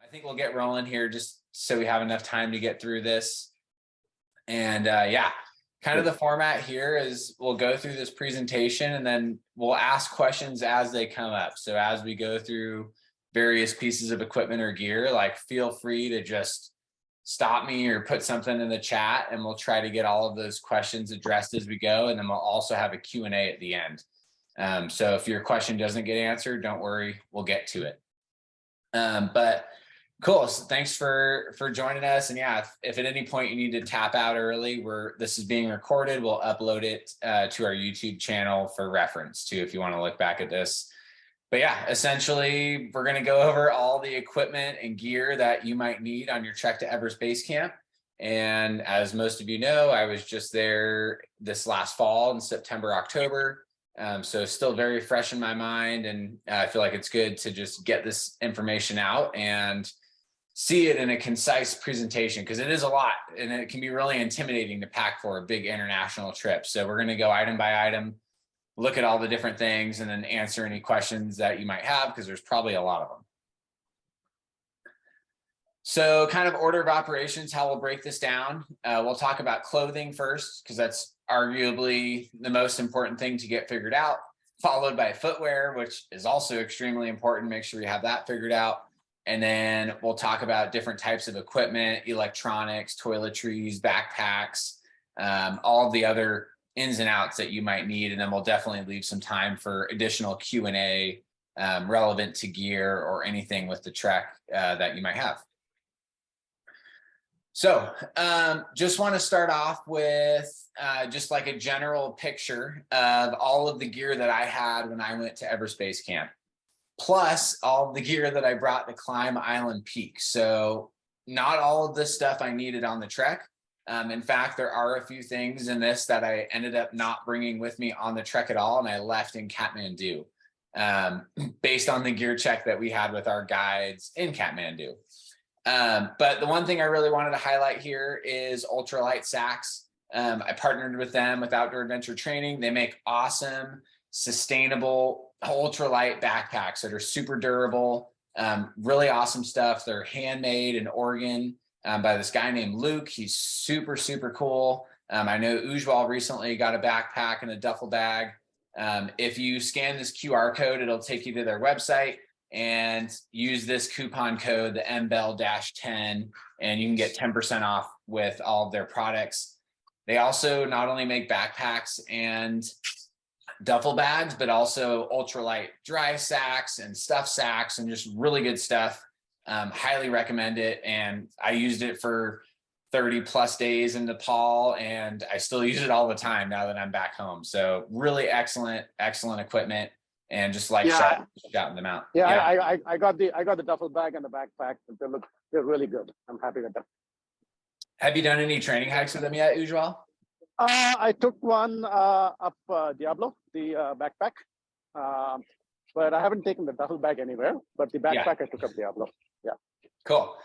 I think we'll get rolling here just so we have enough time to get through this. And yeah, kind of the format here is we'll go through this presentation and then we'll ask questions as they come up. So as we go through various pieces of equipment or gear, like feel free to just stop me or put something in the chat and we'll try to get all of those questions addressed as we go. And then we'll also have a Q&A at the end. So if your question doesn't get answered, don't worry, we'll get to it. But cool. So thanks for joining us. And yeah, if at any point you need to tap out early, this is being recorded. We'll upload it to our YouTube channel for reference too, if you want to look back at this. But yeah, essentially, we're going to go over all the equipment and gear that you might need on your trek to Everest Base Camp. And as most of you know, I was just there this last fall in September, October. So still very fresh in my mind. And I feel like it's good to just get this information out and see it in a concise presentation, because it is a lot and it can be really intimidating to pack for a big international trip. So we're going to go item by item, look at all the different things, and then answer any questions that you might have, because there's probably a lot of them. So kind of order of operations, how we'll break this down. We'll talk about clothing first, because that's arguably the most important thing to get figured out, followed by footwear, which is also extremely important. Make sure you have that figured out. And then we'll talk about different types of equipment, electronics, toiletries, backpacks, all of the other ins and outs that you might need. And then we'll definitely leave some time for additional Q&A relevant to gear or anything with the trek that you might have. So just want to start off with just like a general picture of all of the gear that I had when I went to Everest Base Camp, plus all of the gear that I brought to climb Island Peak. So not all of this stuff I needed on the trek. In fact, there are a few things in this that I ended up not bringing with me on the trek at all, and I left in Kathmandu based on the gear check that we had with our guides in Kathmandu. But the one thing I really wanted to highlight here is ultralight sacks. I partnered with them with Outdoor Adventure Training. They make awesome, sustainable, ultralight backpacks that are super durable, really awesome stuff. They're handmade in Oregon by this guy named Luke. He's super, super cool. I know Ujwal recently got a backpack and a duffel bag. If you scan this QR code, it'll take you to their website and use this coupon code, the MBEL-10, and you can get 10% off with all of their products. They also not only make backpacks and duffel bags, but also ultralight dry sacks and stuff sacks and just really good stuff. Highly recommend it. And I used it for 30 plus days in Nepal, and I still use it all the time now that I'm back home. So really excellent equipment, and just like shouting them out. Yeah. I got the duffel bag and the backpack. They're really good. I'm happy with them. Have you done any training hikes with them yet, Ujwal? I took one up Diablo, the backpack, but I haven't taken the duffel bag anywhere. But the backpack I took up Diablo. Yeah. Cool.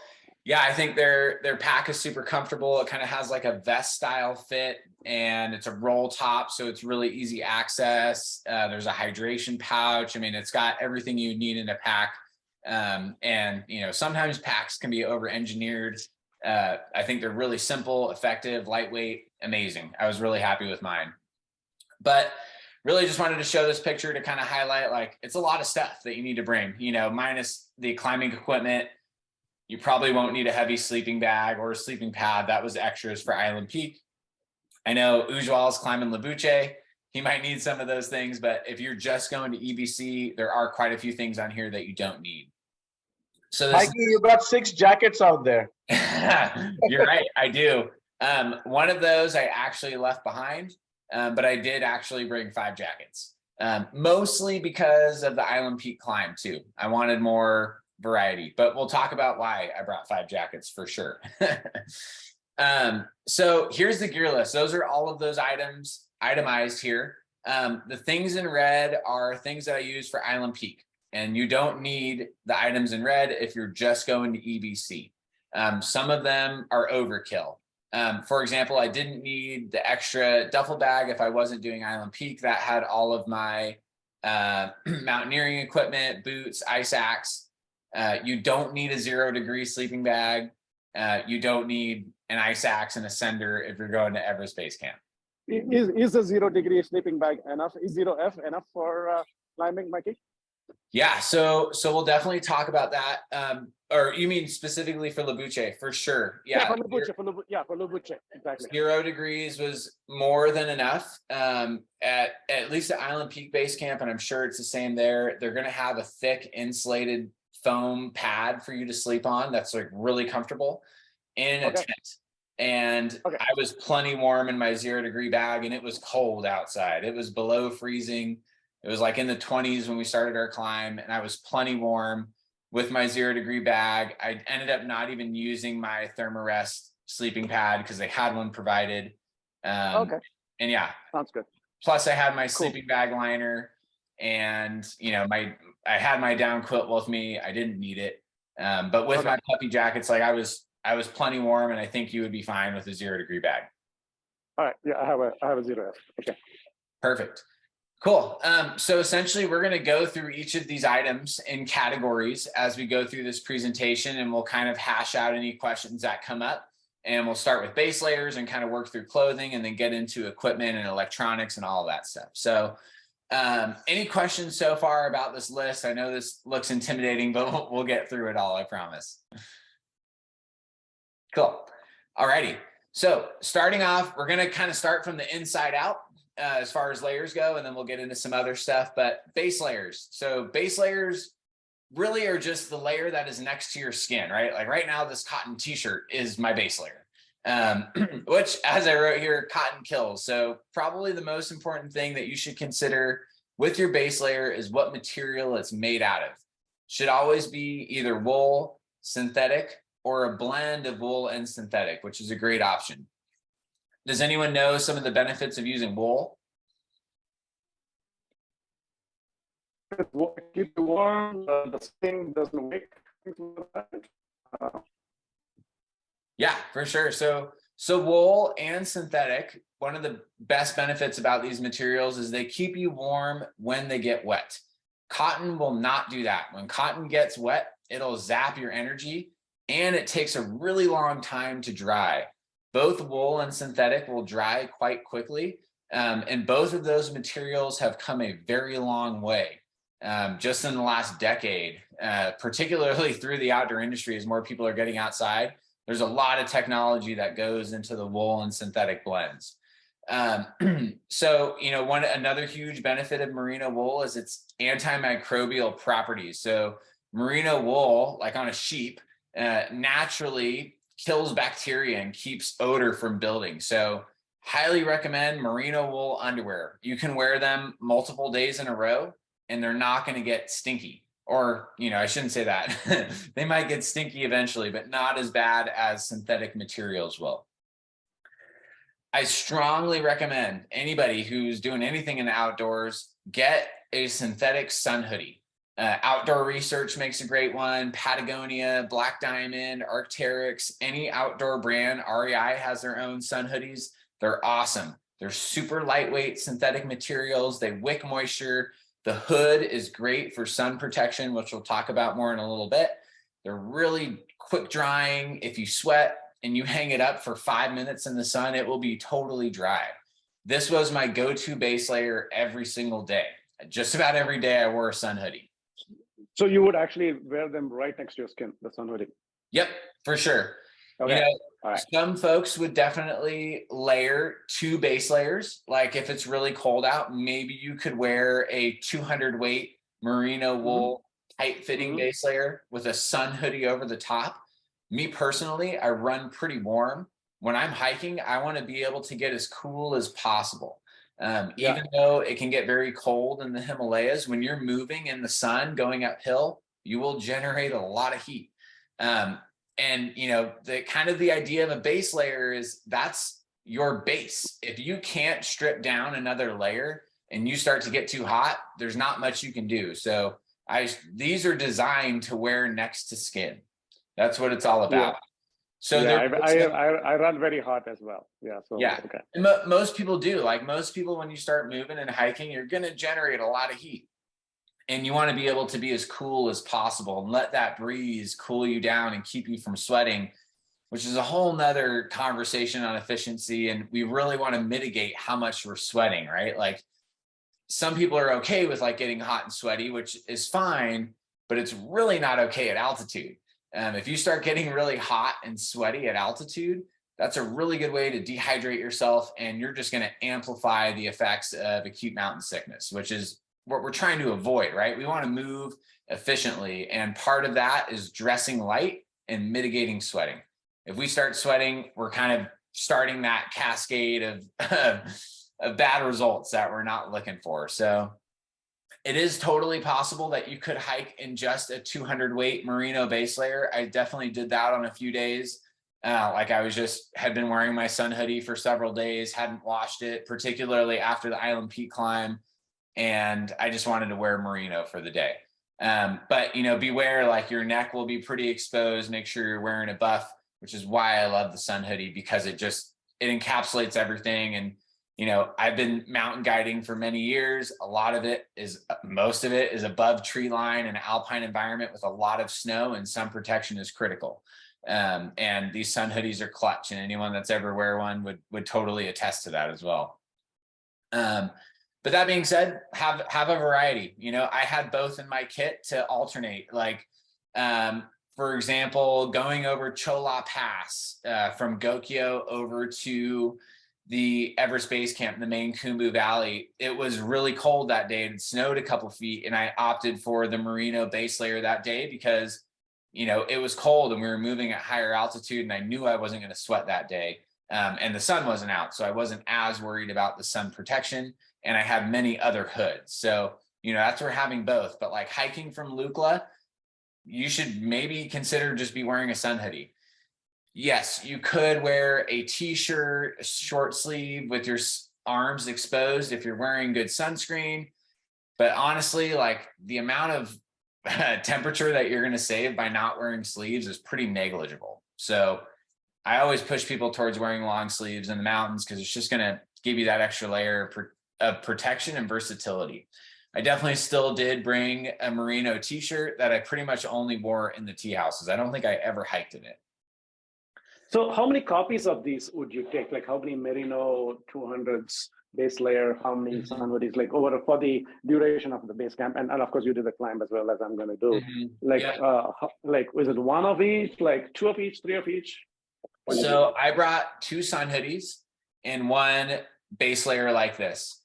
Yeah, I think their pack is super comfortable. It kind of has like a vest style fit, and it's a roll top, so it's really easy access. There's a hydration pouch. I mean, it's got everything you need in a pack. And you know, sometimes packs can be over-engineered. I think they're really simple, effective, lightweight, amazing. I was really happy with mine. But really just wanted to show this picture to kind of highlight, like, it's a lot of stuff that you need to bring, you know, minus the climbing equipment. You probably won't need a heavy sleeping bag or a sleeping pad. That was extras for Island Peak. I know Ujwal is climbing Labuche. He might need some of those things, but if you're just going to EBC, there are quite a few things on here that you don't need. So Mikey, you got 6 jackets out there. You're right, I do. One of those I actually left behind, but I did actually bring 5 jackets, mostly because of the Island Peak climb too. I wanted more variety, but we'll talk about why I brought 5 jackets for sure. So here's the gear list. Those are all of those items itemized here. The things in red are things that I use for Island Peak, and you don't need the items in red if you're just going to EBC. Some of them are overkill. For example, I didn't need the extra duffel bag if I wasn't doing Island Peak. That had all of my mountaineering equipment, boots, ice axe. You don't need a 0-degree sleeping bag. You don't need an ice axe and a sender if you're going to Everest Base Camp. Is a 0-degree sleeping bag enough? Is 0F enough for climbing, Mikey? Yeah, so we'll definitely talk about that. Or you mean specifically for Lubuche? For sure. Yeah, for Lubuche, exactly. 0 degrees was more than enough. At least at Island Peak Base Camp, and I'm sure it's the same there. They're going to have a thick insulated foam pad for you to sleep on. That's like really comfortable in a tent. And I was plenty warm in my 0-degree bag, and it was cold outside. It was below freezing. It was like in the 20s when we started our climb, and I was plenty warm with my 0-degree bag. I ended up not even using my Thermarest sleeping pad because they had one provided. And yeah, sounds good. Plus I had my sleeping bag liner, and I had my down quilt with me. I didn't need it. But with my puppy jackets, like I was plenty warm, and I think you would be fine with a 0-degree bag. All right. Yeah, I have a 0F. Okay. Perfect. Cool. So essentially we're going to go through each of these items in categories as we go through this presentation, and we'll kind of hash out any questions that come up, and we'll start with base layers and kind of work through clothing, and then get into equipment and electronics and all of that stuff. So any questions so far about this list? I know this looks intimidating, but we'll get through it all, I promise. Cool. Alrighty. So starting off, we're going to kind of start from the inside out. As far as layers go, and then we'll get into some other stuff, but base layers. So base layers really are just the layer that is next to your skin, right? Like right now, this cotton t-shirt is my base layer, which, as I wrote here, cotton kills. So probably the most important thing that you should consider with your base layer is what material it's made out of. Should always be either wool, synthetic, or a blend of wool and synthetic, which is a great option. Does anyone know some of the benefits of using wool? Keep it warm, the skin doesn't wake. Yeah, for sure. So wool and synthetic, one of the best benefits about these materials is they keep you warm when they get wet. Cotton will not do that. When cotton gets wet, it'll zap your energy, and it takes a really long time to dry. Both wool and synthetic will dry quite quickly, and both of those materials have come a very long way just in the last decade, particularly through the outdoor industry. As more people are getting outside, there's a lot of technology that goes into the wool and synthetic blends. So, another huge benefit of merino wool is its antimicrobial properties. So merino wool, like on a sheep, naturally kills bacteria and keeps odor from building. So highly recommend merino wool underwear. You can wear them multiple days in a row, and they're not going to get stinky. Or, I shouldn't say that. They might get stinky eventually, but not as bad as synthetic materials will. I strongly recommend anybody who's doing anything in the outdoors, get a synthetic sun hoodie. Outdoor Research makes a great one. Patagonia, Black Diamond, Arc'teryx, any outdoor brand. REI has their own sun hoodies. They're awesome. They're super lightweight synthetic materials. They wick moisture. The hood is great for sun protection, which we'll talk about more in a little bit. They're really quick drying. If you sweat and you hang it up for 5 minutes in the sun, it will be totally dry. This was my go-to base layer every single day. Just about every day I wore a sun hoodie. So you would actually wear them right next to your skin, the sun hoodie? Yep, for sure. Okay. Some folks would definitely layer 2 base layers. Like if it's really cold out, maybe you could wear a 200 weight merino wool tight fitting base layer with a sun hoodie over the top. Me personally, I run pretty warm. When I'm hiking, I want to be able to get as cool as possible. Even though it can get very cold in the Himalayas, when you're moving in the sun going uphill, you will generate a lot of heat. And the idea of a base layer is that's your base. If you can't strip down another layer and you start to get too hot, there's not much you can do. So these are designed to wear next to skin. That's what it's all about. So I run very hot as well. Okay. And most people do. Like most people, when you start moving and hiking, you're going to generate a lot of heat. And you want to be able to be as cool as possible and let that breeze cool you down and keep you from sweating, which is a whole nother conversation on efficiency. And we really want to mitigate how much we're sweating, right? Like some people are okay with like getting hot and sweaty, which is fine, but it's really not okay at altitude. If you start getting really hot and sweaty at altitude, that's a really good way to dehydrate yourself. And you're just going to amplify the effects of acute mountain sickness, which is what we're trying to avoid, right? We want to move efficiently. And part of that is dressing light and mitigating sweating. If we start sweating, we're kind of starting that cascade of bad results that we're not looking for. So it is totally possible that you could hike in just a 200 weight merino base layer. I definitely did that on a few days. Like I had been wearing my sun hoodie for several days, hadn't washed it, particularly after the Island Peak climb. And I just wanted to wear merino for the day. But beware, like your neck will be pretty exposed. Make sure you're wearing a buff, which is why I love the sun hoodie, because it encapsulates everything. And I've been mountain guiding for many years. Most of it is above tree line and alpine environment with a lot of snow, and sun protection is critical. And these sun hoodies are clutch, and anyone that's ever wear one would totally attest to that as well. But that being said, have a variety. I had both in my kit to alternate. Like, for example, going over Chola Pass from Gokyo over to the Everest Base Camp in the main Khumbu Valley. It was really cold that day. It snowed a couple feet, and I opted for the merino base layer that day because, it was cold and we were moving at higher altitude, and I knew I wasn't going to sweat that day. And the sun wasn't out, so I wasn't as worried about the sun protection. And I had many other hoods. So, that's where having both. But like hiking from Lukla, you should maybe consider just be wearing a sun hoodie. Yes, you could wear a t-shirt, a short sleeve with your arms exposed if you're wearing good sunscreen. But honestly, like the amount of temperature that you're going to save by not wearing sleeves is pretty negligible. So I always push people towards wearing long sleeves in the mountains because it's just going to give you that extra layer of protection and versatility. I definitely still did bring a merino t-shirt that I pretty much only wore in the tea houses. I don't think I ever hiked in it. So how many copies of these would you take? Like how many merino 200s base layer, how many sun hoodies, like over for the duration of the base camp? And of course you do the climb as well, as I'm going to do. Like, is it one of each, like two of each, three of each? So I brought 2 sun hoodies and 1 base layer like this.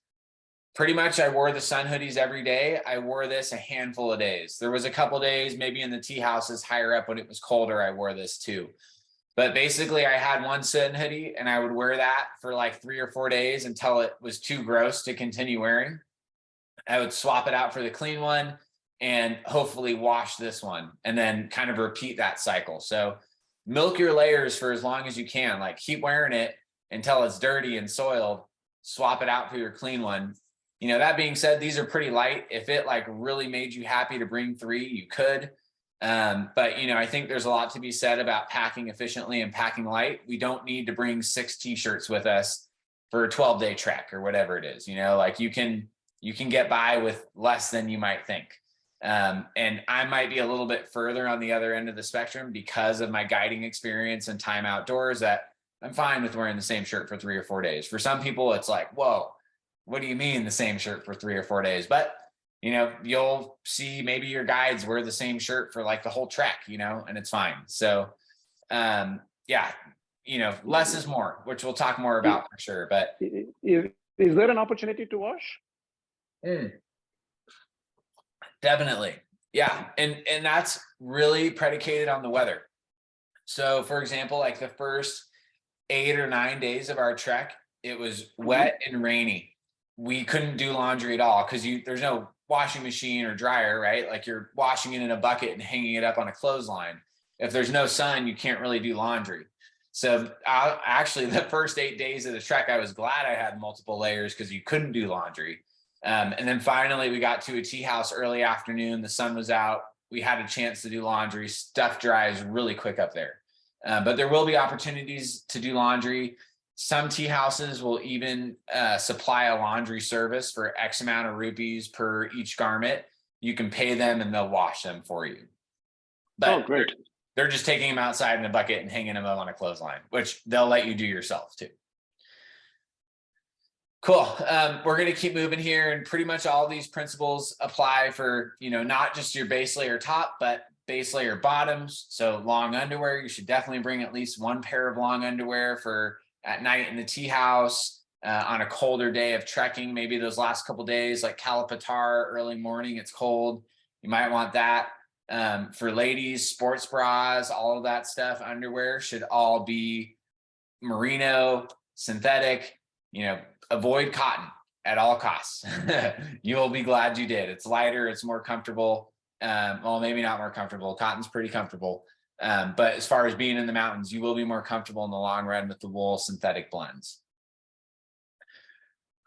Pretty much I wore the sun hoodies every day. I wore this a handful of days. There was a couple days, maybe in the tea houses higher up when it was colder, I wore this too. But basically I had 1 sun hoodie and I would wear that for like 3 or 4 days until it was too gross to continue wearing. I would swap it out for the clean one and hopefully wash this one and then kind of repeat that cycle. So milk your layers for as long as you can. Like keep wearing it until it's dirty and soiled, swap it out for your clean one. That being said, these are pretty light. If it like really made you happy to bring 3, you could. But I think there's a lot to be said about packing efficiently and packing light. We don't need to bring 6 t-shirts with us for a 12-day trek or whatever it is. Like you can get by with less than you might think. And I might be a little bit further on the other end of the spectrum because of my guiding experience and time outdoors, that I'm fine with wearing the same shirt for 3 or 4 days. For some people, it's like, whoa, what do you mean the same shirt for 3 or 4 days? But, you'll see maybe your guides wear the same shirt for like the whole trek, and it's fine. So, less is more, which we'll talk more about for sure. But is there an opportunity to wash? Definitely. Yeah. And that's really predicated on the weather. So for example, like the first 8 or 9 days of our trek, it was wet and rainy. We couldn't do laundry at all because there's no washing machine or dryer, right? Like you're washing it in a bucket and hanging it up on a clothesline. If there's no sun, you can't really do laundry. So actually the first 8 days of the trek, I was glad I had multiple layers because you couldn't do laundry. And then finally we got to a tea house early afternoon. The sun was out. We had a chance to do laundry. Stuff dries really quick up there. But there will be opportunities to do laundry. Some tea houses will even supply a laundry service for X amount of rupees per each garment. you can pay them and they'll wash them for you. But great. they're just taking them outside in a bucket and hanging them up on a clothesline, which they'll let you do yourself too. Cool. We're going to keep moving here, and pretty much all these principles apply for, not just your base layer top, but base layer bottoms. So long underwear, you should definitely bring at least one pair of long underwear for at night in the tea house, on a colder day of trekking, maybe those last couple days, like Kalapatar, early morning, it's cold. You might want that. For ladies, sports bras, all of that stuff, underwear should all be merino, synthetic, avoid cotton at all costs. You'll be glad you did. It's lighter, it's more comfortable. Well, maybe not more comfortable. Cotton's pretty comfortable. But as far as being in the mountains, you will be more comfortable in the long run with the wool synthetic blends.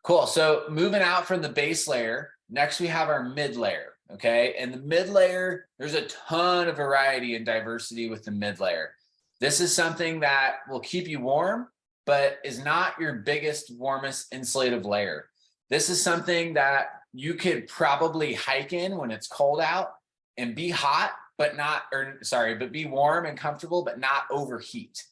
Cool. So moving out from the base layer, next we have our mid layer. Okay. And the mid layer, there's a ton of variety and diversity with the mid layer. This is something that will keep you warm, but is not your biggest, warmest insulative layer. This is something that you could probably hike in when it's cold out and be hot, but be warm and comfortable, but not overheat.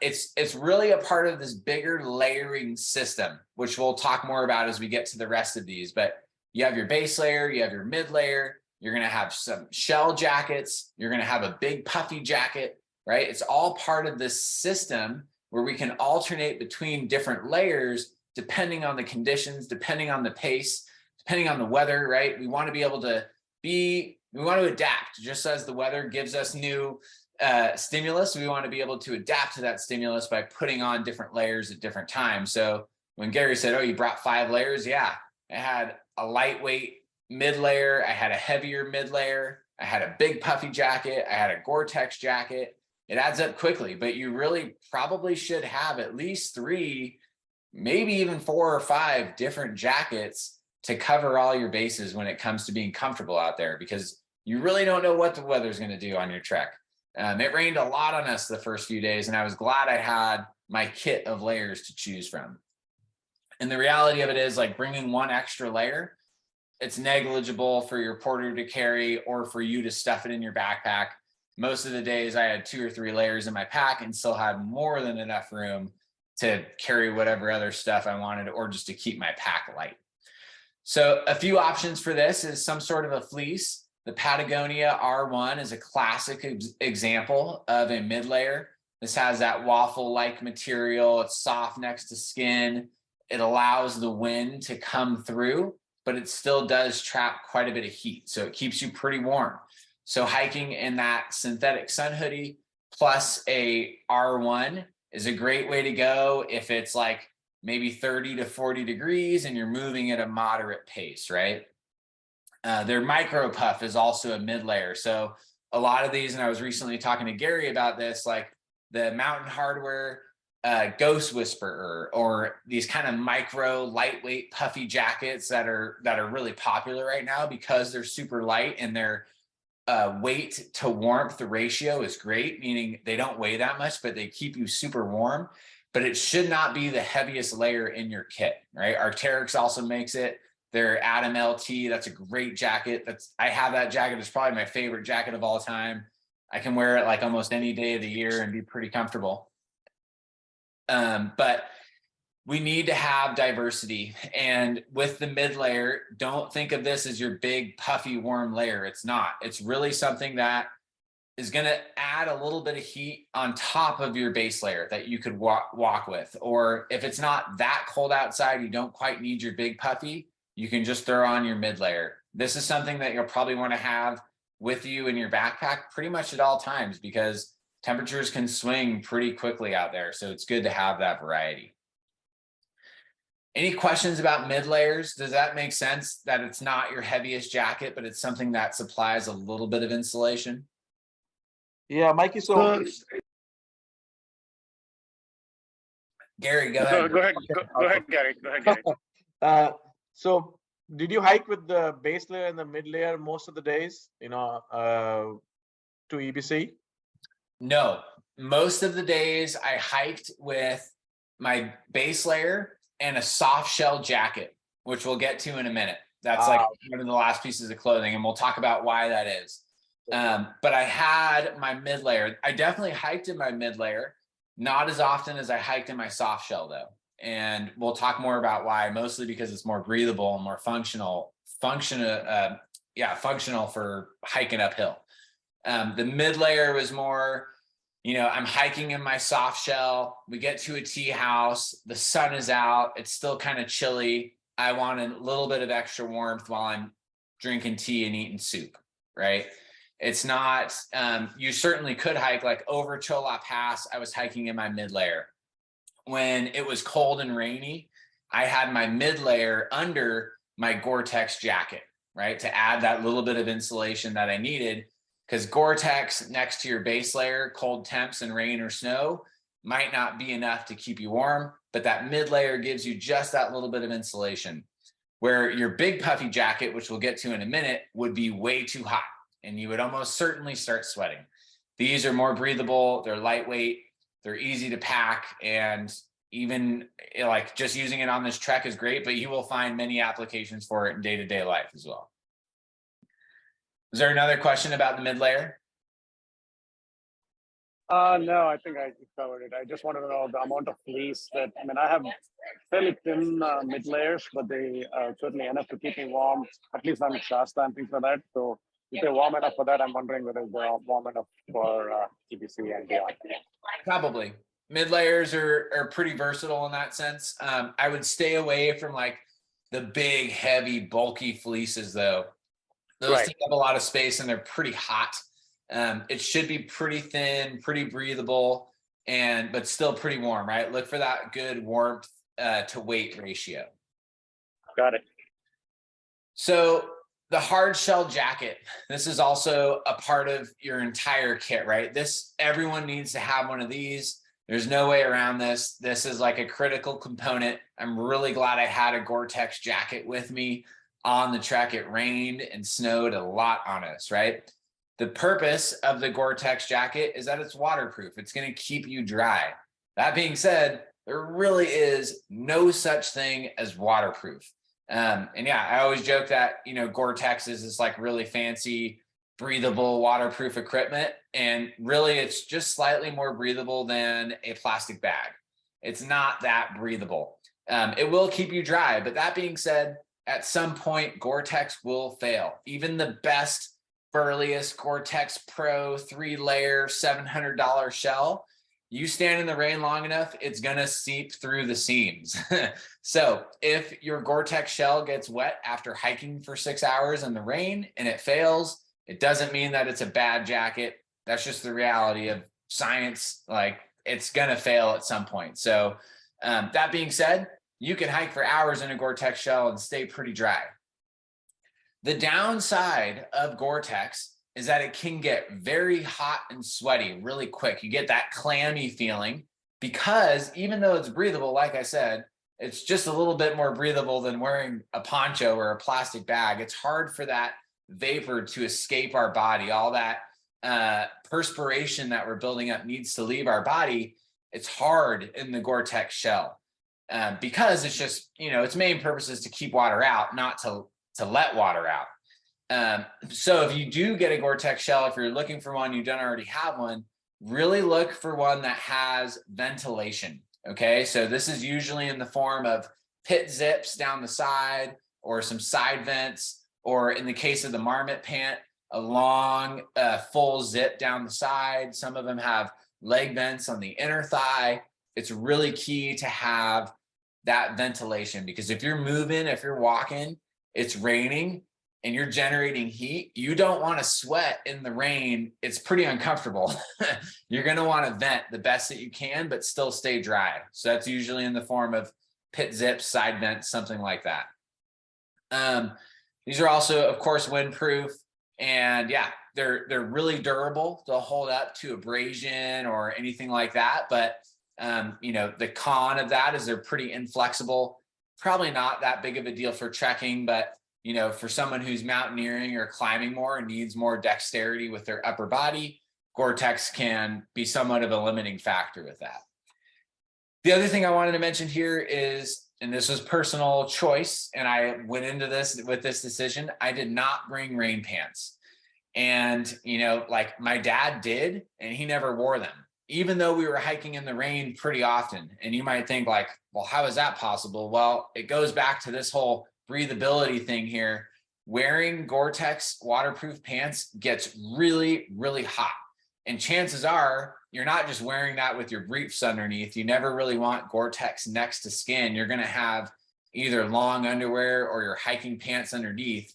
It's really a part of this bigger layering system, which we'll talk more about as we get to the rest of these. But you have your base layer, you have your mid layer, you're going to have some shell jackets, you're going to have a big puffy jacket, right? It's all part of this system where we can alternate between different layers depending on the conditions, depending on the pace, depending on the weather, right? We want to be able to we want to adapt. Just as the weather gives us new stimulus, we want to be able to adapt to that stimulus by putting on different layers at different times. So when Gary said, oh, you brought 5 layers, yeah, I had a lightweight mid layer, I had a heavier mid layer, I had a big puffy jacket, I had a Gore-Tex jacket. It adds up quickly, but you really probably should have at least 3, maybe even 4 or 5 different jackets to cover all your bases when it comes to being comfortable out there, because you really don't know what the weather's going to do on your trek. It rained a lot on us the first few days, and I was glad I had my kit of layers to choose from. And the reality of it is, like, bringing 1 extra layer, it's negligible for your porter to carry or for you to stuff it in your backpack. Most of the days I had 2 or 3 layers in my pack and still had more than enough room to carry whatever other stuff I wanted, or just to keep my pack light. So a few options for this is some sort of a fleece. The Patagonia R1 is a classic example of a mid layer. This has that waffle-like material. It's soft next to skin. It allows the wind to come through, but it still does trap quite a bit of heat. So it keeps you pretty warm. So hiking in that synthetic sun hoodie plus a R1 is a great way to go if it's like maybe 30 to 40 degrees and you're moving at a moderate pace, right? Their micro puff is also a mid layer. So a lot of these, and I was recently talking to Gary about this, like the Mountain Hardwear Ghost Whisperer, or these kind of micro lightweight puffy jackets that are really popular right now because they're super light, and their weight to warmth ratio is great, meaning they don't weigh that much, but they keep you super warm. But it should not be the heaviest layer in your kit, right? Arc'teryx also makes it. Their Atom LT, that's a great jacket. I have that jacket. It's probably my favorite jacket of all time. I can wear it like almost any day of the year and be pretty comfortable. But we need to have diversity. And with the mid layer, don't think of this as your big puffy warm layer. It's not. It's really something that is going to add a little bit of heat on top of your base layer that you could walk with. Or if it's not that cold outside, you don't quite need your big puffy, you can just throw on your mid layer. This is something that you'll probably want to have with you in your backpack pretty much at all times, because temperatures can swing pretty quickly out there. So it's good to have that variety. Any questions about mid layers? Does that make sense, that it's not your heaviest jacket, but it's something that supplies a little bit of insulation? Yeah, Mikey. So Gary, go ahead. Go ahead, Gary. Go ahead, Gary. So did you hike with the base layer and the mid layer most of the days, to EBC? No, most of the days I hiked with my base layer and a soft shell jacket, which we'll get to in a minute. That's like one of the last pieces of clothing, and we'll talk about why that is. But I had my mid layer. I definitely hiked in my mid layer, not as often as I hiked in my soft shell though. And we'll talk more about why, mostly because it's more breathable and more functional for hiking uphill. The mid layer was more, I'm hiking in my soft shell. We get to a tea house. The sun is out. It's still kind of chilly. I want a little bit of extra warmth while I'm drinking tea and eating soup, right? It's not, you certainly could hike like over Chola Pass. I was hiking in my mid layer. When it was cold and rainy, I had my mid layer under my Gore-Tex jacket, right? To add that little bit of insulation that I needed, because Gore-Tex next to your base layer, cold temps and rain or snow might not be enough to keep you warm, but that mid layer gives you just that little bit of insulation, where your big puffy jacket, which we'll get to in a minute, would be way too hot and you would almost certainly start sweating. These are more breathable, they're lightweight, they're easy to pack, and even like just using it on this trek is great, but you will find many applications for it in day-to-day life as well. Is there another question about the mid layer? No, I think I covered it. I just wanted to know the amount of fleece that, I have fairly thin mid layers, but they are certainly enough to keep me warm, at least on Shasta and things like that. So if they're warm enough for that, I'm wondering whether they're warm enough for TBC and beyond. Probably. Mid layers are pretty versatile in that sense. I would stay away from like the big, heavy, bulky fleeces though. Those take up a lot of space and they're pretty hot. It should be pretty thin, pretty breathable, but still pretty warm, right? Look for that good warmth to weight ratio. Got it. So the hard shell jacket, this is also a part of your entire kit, right? Everyone needs to have one of these. There's no way around this. This is like a critical component. I'm really glad I had a Gore-Tex jacket with me on the trek. It rained and snowed a lot on us, right? The purpose of the Gore-Tex jacket is that it's waterproof. It's going to keep you dry. That being said, there really is no such thing as waterproof. And yeah, I always joke that, Gore-Tex is this like really fancy, breathable, waterproof equipment. And really it's just slightly more breathable than a plastic bag. It's not that breathable. It will keep you dry. But that being said, at some point, Gore-Tex will fail. Even the best, burliest Gore-Tex Pro 3-layer $700 shell, you stand in the rain long enough, it's gonna seep through the seams. So if your Gore-Tex shell gets wet after hiking for 6 hours in the rain and it fails, it doesn't mean that it's a bad jacket. That's just the reality of science. Like, it's gonna fail at some point. So that being said, you can hike for hours in a Gore-Tex shell and stay pretty dry. The downside of Gore-Tex is that it can get very hot and sweaty really quick. You get that clammy feeling because even though it's breathable, like I said, it's just a little bit more breathable than wearing a poncho or a plastic bag. It's hard for that vapor to escape our body. All that perspiration that we're building up needs to leave our body. It's hard in the Gore-Tex shell because it's just, its main purpose is to keep water out, not to let water out. So if you do get a Gore-Tex shell, if you're looking for one, you don't already have one, really look for one that has ventilation. Okay, so this is usually in the form of pit zips down the side or some side vents, or in the case of the Marmot pant, a long full zip down the side. Some of them have leg vents on the inner thigh. It's really key to have that ventilation, because if you're moving, if you're walking, it's raining and you're generating heat, you don't want to sweat in the rain. It's pretty uncomfortable. You're going to want to vent the best that you can, but still stay dry. So that's usually in the form of pit zips, side vents, something like that. These are also, of course, windproof, and yeah, they're really durable. They'll hold up to abrasion or anything like that. But the con of that is they're pretty inflexible. Probably not that big of a deal for trekking, but for someone who's mountaineering or climbing more and needs more dexterity with their upper body, Gore-Tex can be somewhat of a limiting factor with that. The other thing I wanted to mention here is and this was personal choice, and I went into this with this decision, I did not bring rain pants. And, you know, like my dad did, and he never wore them, even though we were hiking in the rain pretty often. And you might think like, well, how is that possible? Well, it goes back to this whole breathability thing here. Wearing Gore-Tex waterproof pants gets really, really hot. And chances are you're not just wearing that with your briefs underneath. You never really want Gore-Tex next to skin. You're going to have either long underwear or your hiking pants underneath.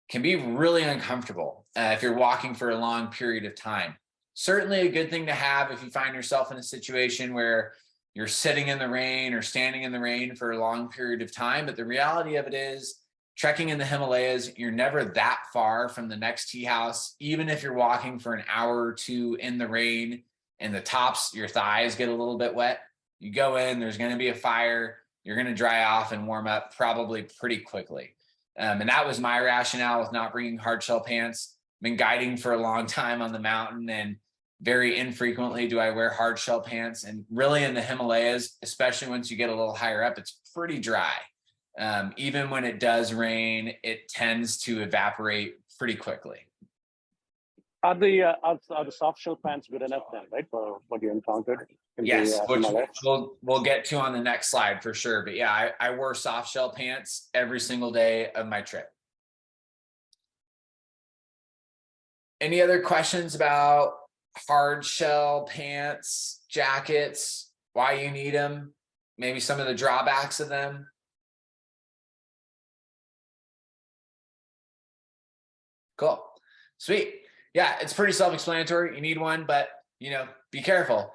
Can be really uncomfortable if you're walking for a long period of time. Certainly a good thing to have if you find yourself in a situation where you're sitting in the rain or standing in the rain for a long period of time. But the reality of it is, trekking in the Himalayas, you're never that far from the next tea house. Even if you're walking for an hour or two in the rain and the tops, your thighs get a little bit wet, you go in, there's going to be a fire, you're going to dry off and warm up probably pretty quickly. And that was my rationale with not bringing hard shell pants. Been guiding for a long time on the mountain, and very infrequently do I wear hard shell pants. And really in the Himalayas, especially once you get a little higher up, it's pretty dry. Even when it does rain, it tends to evaporate pretty quickly. Are the soft shell pants good enough then, right, for what you encountered? Yes, which we'll get to on the next slide for sure. But yeah, I wore soft shell pants every single day of my trip. Any other questions about hard shell pants, jackets, why you need them, maybe some of the drawbacks of them? Cool. Sweet. Yeah, it's pretty self-explanatory. You need one, but you know, be careful.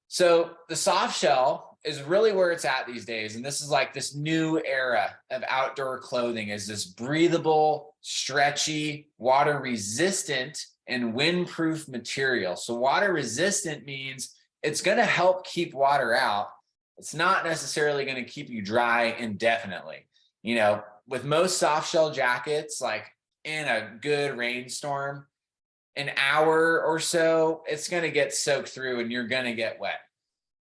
So the soft shell is really where it's at these days. And this is like this new era of outdoor clothing, is this breathable, stretchy, water resistant, and windproof material. So water resistant means it's going to help keep water out. It's not necessarily going to keep you dry indefinitely. You know, with most soft shell jackets, like in a good rainstorm, an hour or so, it's going to get soaked through and you're going to get wet.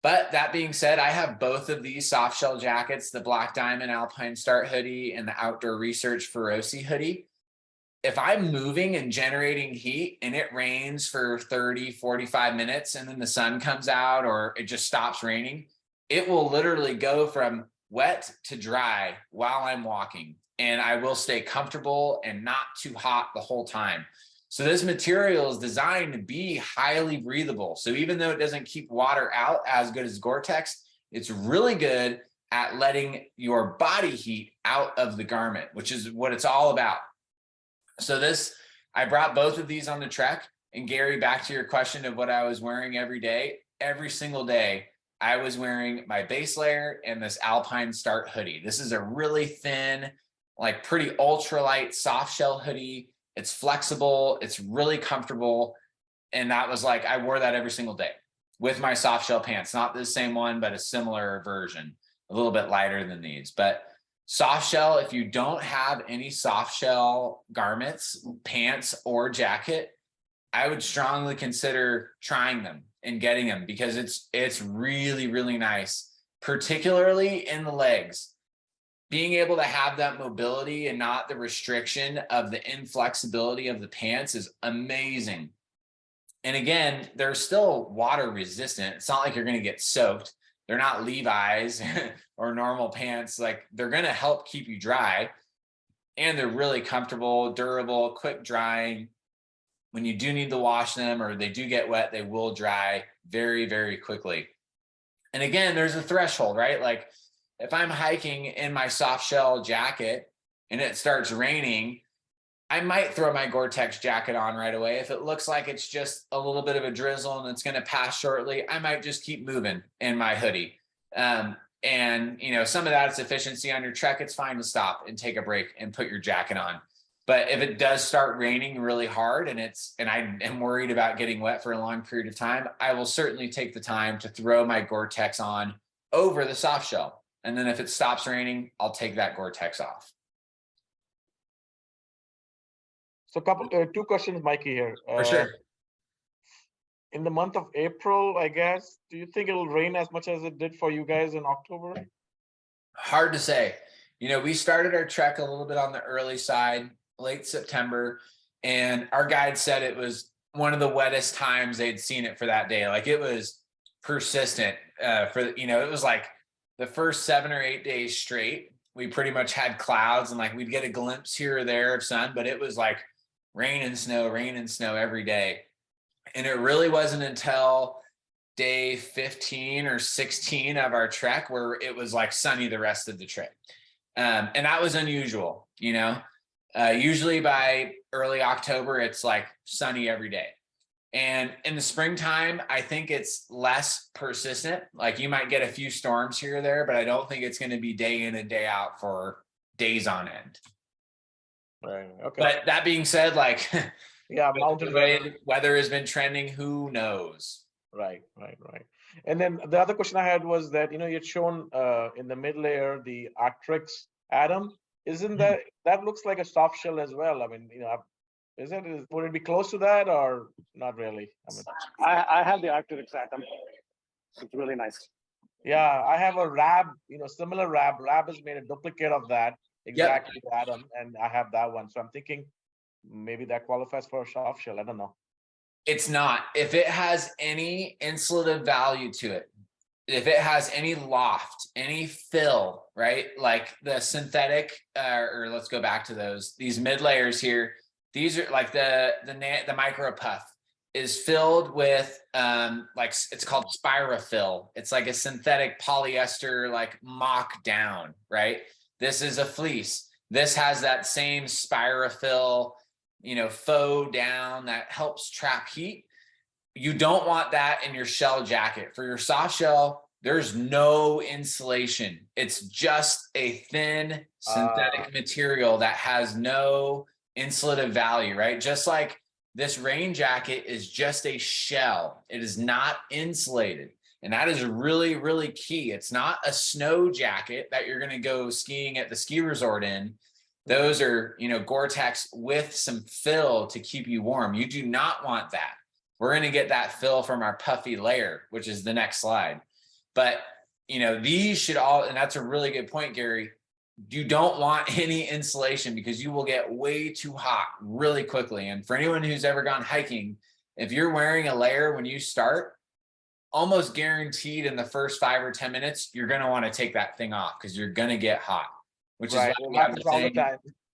But that being said, I have both of these soft shell jackets, the Black Diamond Alpine Start hoodie and the Outdoor Research Feroce hoodie. If I'm moving and generating heat and it rains for 30, 45 minutes and then the sun comes out or it just stops raining, it will literally go from wet to dry while I'm walking. And I will stay comfortable and not too hot the whole time. So this material is designed to be highly breathable. So even though it doesn't keep water out as good as Gore-Tex, it's really good at letting your body heat out of the garment, which is what it's all about. So I brought both of these on the trek. And Gary, back to your question of what I was wearing every day, every single day, I was wearing my base layer and this Alpine Start hoodie. This is a really thin, like pretty ultralight soft shell hoodie. It's flexible, it's really comfortable. And that was like, I wore that every single day with my soft shell pants, not the same one, but a similar version, a little bit lighter than these. But soft shell, if you don't have any soft shell garments, pants, or jacket, I would strongly consider trying them and getting them, because it's really, really nice, particularly in the legs. Being able to have that mobility and not the restriction of the inflexibility of the pants is amazing. And again, they're still water resistant. It's not like you're going to get soaked. They're not Levi's or normal pants. Like, they're going to help keep you dry, and they're really comfortable, durable, quick drying. When you do need to wash them or they do get wet, they will dry very, very quickly. And again, there's a threshold, right? Like, if I'm hiking in my soft shell jacket and it starts raining, I might throw my Gore-Tex jacket on right away. If it looks like it's just a little bit of a drizzle and it's going to pass shortly, I might just keep moving in my hoodie. And you know, some of that is efficiency on your trek. It's fine to stop and take a break and put your jacket on. But if it does start raining really hard and I am worried about getting wet for a long period of time, I will certainly take the time to throw my Gore-Tex on over the soft shell. And then if it stops raining, I'll take that Gore-Tex off. So two questions, Mikey, here. For sure. In the month of April, I guess, do you think it'll rain as much as it did for you guys in October? Hard to say. We started our trek a little bit on the early side, late September, and our guide said it was one of the wettest times they'd seen it for that day. Like it was persistent it was like the first 7 or 8 days straight. We pretty much had clouds and like we'd get a glimpse here or there of sun, but it was like rain and snow every day. And it really wasn't until day 15 or 16 of our trek where it was like sunny the rest of the trip. And that was unusual, usually by early October, it's like sunny every day. And in the springtime, I think it's less persistent. Like you might get a few storms here or there, but I don't think it's going to be day in and day out for days on end. Right. Okay. But that being said, like, yeah, mountain weather has been trending. Who knows? Right. And then the other question I had was that, you'd shown in the mid layer, the Arcturix atom. Isn't that looks like a soft shell as well? I mean, would it be close to that or not really? I have the Arcturix atom. It's really nice. Yeah, I have a RAB, similar RAB. RAB has made a duplicate of that exactly atom, and I have that one. So I'm thinking maybe that qualifies for a soft shell. I don't know. It's not. If it has any insulative value to it, if it has any loft, any fill, right? Like the synthetic, or let's go back to these mid layers here. These are like the micro puff is filled with like it's called spirofill. It's like a synthetic polyester, like mock down, right? This is a fleece. This has that same spirofill, faux down that helps trap heat. You don't want that in your shell jacket. For your soft shell, there's no insulation. It's just a thin synthetic material that has no insulative value, right? Just like this rain jacket is just a shell. It is not insulated. And that is really, really key. It's not a snow jacket that you're going to go skiing at the ski resort in. Those are, Gore-Tex with some fill to keep you warm. You do not want that. We're going to get that fill from our puffy layer, which is the next slide. But, these should all, and that's a really good point, Gary. You don't want any insulation because you will get way too hot really quickly. And for anyone who's ever gone hiking, if you're wearing a layer when you start, almost guaranteed in the first 5 or 10 minutes, you're going to want to take that thing off because you're going to get hot, which right. is why we have the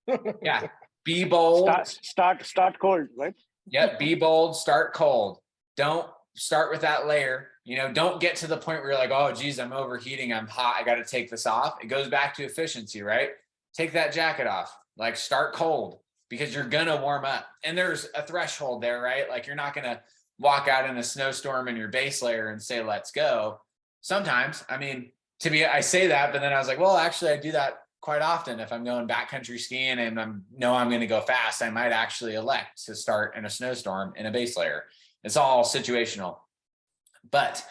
thing. Yeah. Be bold. Start cold, right? Yep. Be bold, start cold. Don't start with that layer. Don't get to the point where you're like, oh, geez, I'm overheating. I'm hot. I got to take this off. It goes back to efficiency, right? Take that jacket off. Like start cold because you're going to warm up. And there's a threshold there, right? Like you're not going to walk out in a snowstorm in your base layer and say, let's go. Sometimes, I say that, but then I was like, well, actually I do that quite often. If I'm going backcountry skiing and I'm going to go fast, I might actually elect to start in a snowstorm in a base layer. It's all situational. But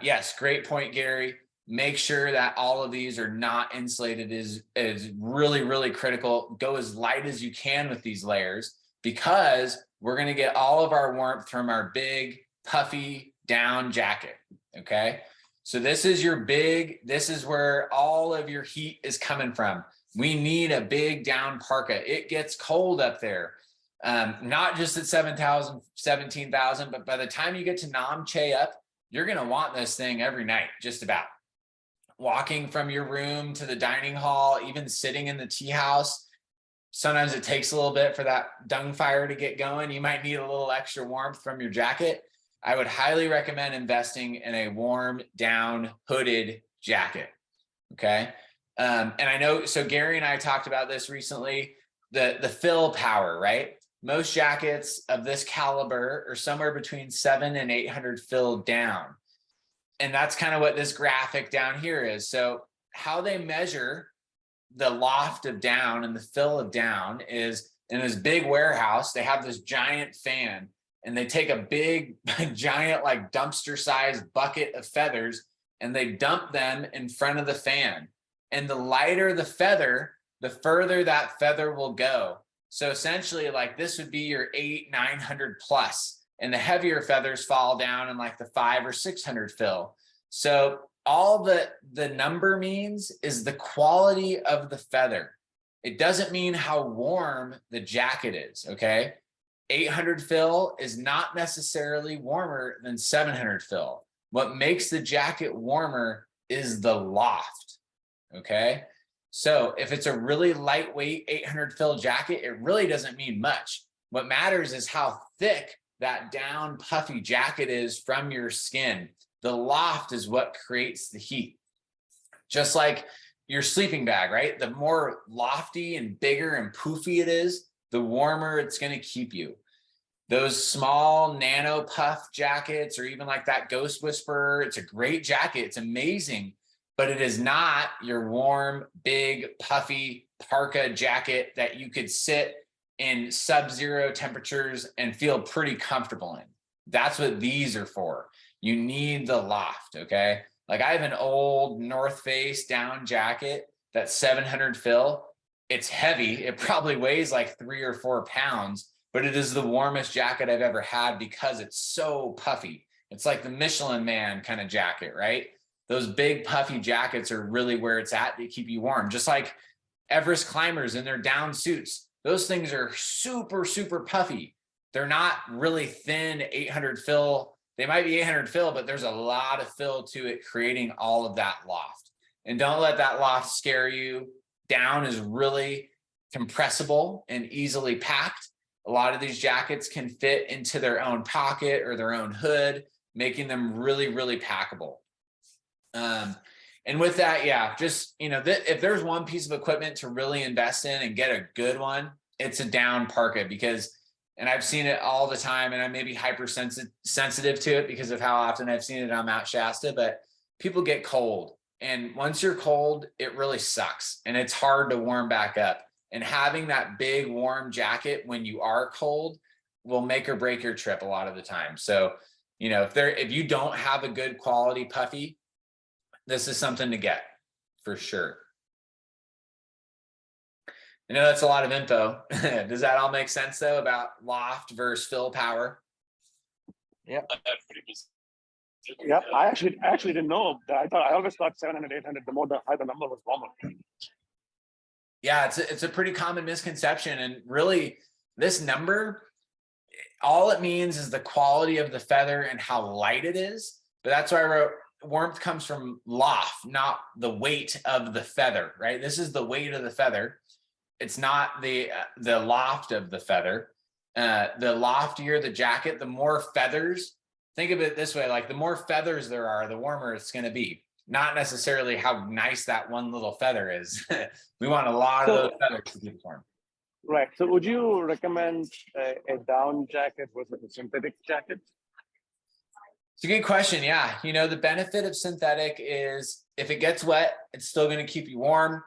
yes, great point, Gary. Make sure that all of these are not insulated is really, really critical. Go as light as you can with these layers because we're going to get all of our warmth from our big puffy down jacket. Okay. So this is where all of your heat is coming from. We need a big down parka. It gets cold up there. Not just at 7,000, 17,000, but by the time you get to Namche up, you're going to want this thing every night, just about. Walking from your room to the dining hall, even sitting in the tea house. Sometimes it takes a little bit for that dung fire to get going. You might need a little extra warmth from your jacket. I would highly recommend investing in a warm down hooded jacket. Okay. And I know, so Gary and I talked about this recently, the fill power, right? Most jackets of this caliber are somewhere between 700 and 800 fill down. And that's kind of what this graphic down here is. So how they measure the loft of down and the fill of down is in this big warehouse, they have this giant fan and they take a big, giant, like dumpster sized bucket of feathers and they dump them in front of the fan. And the lighter the feather, the further that feather will go. So essentially, like this would be your 800-900 plus, and the heavier feathers fall down in like the 500 or 600 fill. So all the number means is the quality of the feather. It doesn't mean how warm the jacket is, okay? 800 fill is not necessarily warmer than 700 fill. What makes the jacket warmer is the loft, okay? So if it's a really lightweight 800 fill jacket, it really doesn't mean much. What matters is how thick that down puffy jacket is from your skin. The loft is what creates the heat. Just like your sleeping bag, right? The more lofty and bigger and poofy it is, the warmer it's going to keep you. Those small nano puff jackets, or even like that Ghost Whisperer, it's a great jacket. It's amazing, but it is not your warm, big, puffy parka jacket that you could sit in sub-zero temperatures and feel pretty comfortable in. That's what these are for. You need the loft, okay? Like I have an old North Face down jacket that's 700 fill. It's heavy. It probably weighs like 3 or 4 pounds, but it is the warmest jacket I've ever had because it's so puffy. It's like the Michelin Man kind of jacket, right? Those big puffy jackets are really where it's at to keep you warm. Just like Everest climbers in their down suits. Those things are super, super puffy. They're not really thin 800 fill. They might be 800 fill, but there's a lot of fill to it, creating all of that loft. And don't let that loft scare you. Down is really compressible and easily packed. A lot of these jackets can fit into their own pocket or their own hood, making them really, really packable. And with that, yeah, just, you know, if there's one piece of equipment to really invest in and get a good one, it's a down parka, because, and I've seen it all the time, and I may be hypersensitive to it because of how often I've seen it on Mount Shasta, but people get cold. And once you're cold, it really sucks. And it's hard to warm back up. And having that big warm jacket when you are cold will make or break your trip a lot of the time. So, you know, if you don't have a good quality puffy, this is something to get for sure. I know that's a lot of info. Does that all make sense though, about loft versus fill power? Yeah. Yeah, I actually didn't know that. I always thought 700, 800, the more the higher the number was warmer. Yeah, it's a pretty common misconception. And really, this number, all it means is the quality of the feather and how light it is. But that's why I wrote warmth comes from loft, not the weight of the feather, right? This is the weight of the feather. It's not the loft of the feather. The loftier the jacket, the more feathers. Think of it this way, like the more feathers there are, the warmer it's going to be. Not necessarily how nice that one little feather is. We want a lot of those feathers to be warm. Right. So would you recommend a down jacket versus a synthetic jacket? It's a good question. Yeah. You know, the benefit of synthetic is if it gets wet, it's still going to keep you warm.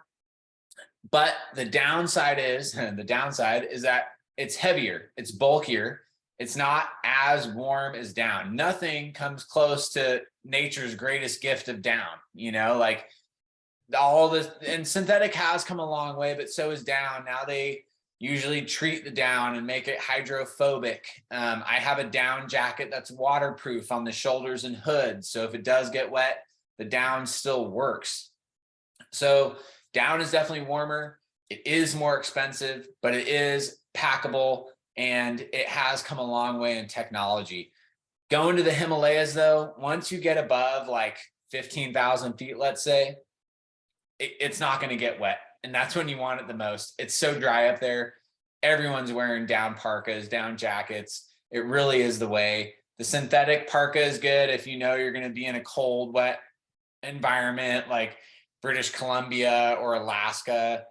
But the downside is that it's heavier, it's bulkier. It's not as warm as down. Nothing comes close to nature's greatest gift of down, you know, like all this, and synthetic has come a long way, but so is down. Now they usually treat the down and make it hydrophobic. I have a down jacket that's waterproof on the shoulders and hood. So if it does get wet, the down still works. So down is definitely warmer. It is more expensive, but it is packable, and it has come a long way in technology. Going to the Himalayas though, once you get above like 15,000 feet, let's say, it's not going to get wet. And that's when you want it the most. It's so dry up there. Everyone's wearing down parkas, down jackets. It really is the way. The synthetic parka is good if you know you're going to be in a cold, wet environment like British Columbia or Alaska,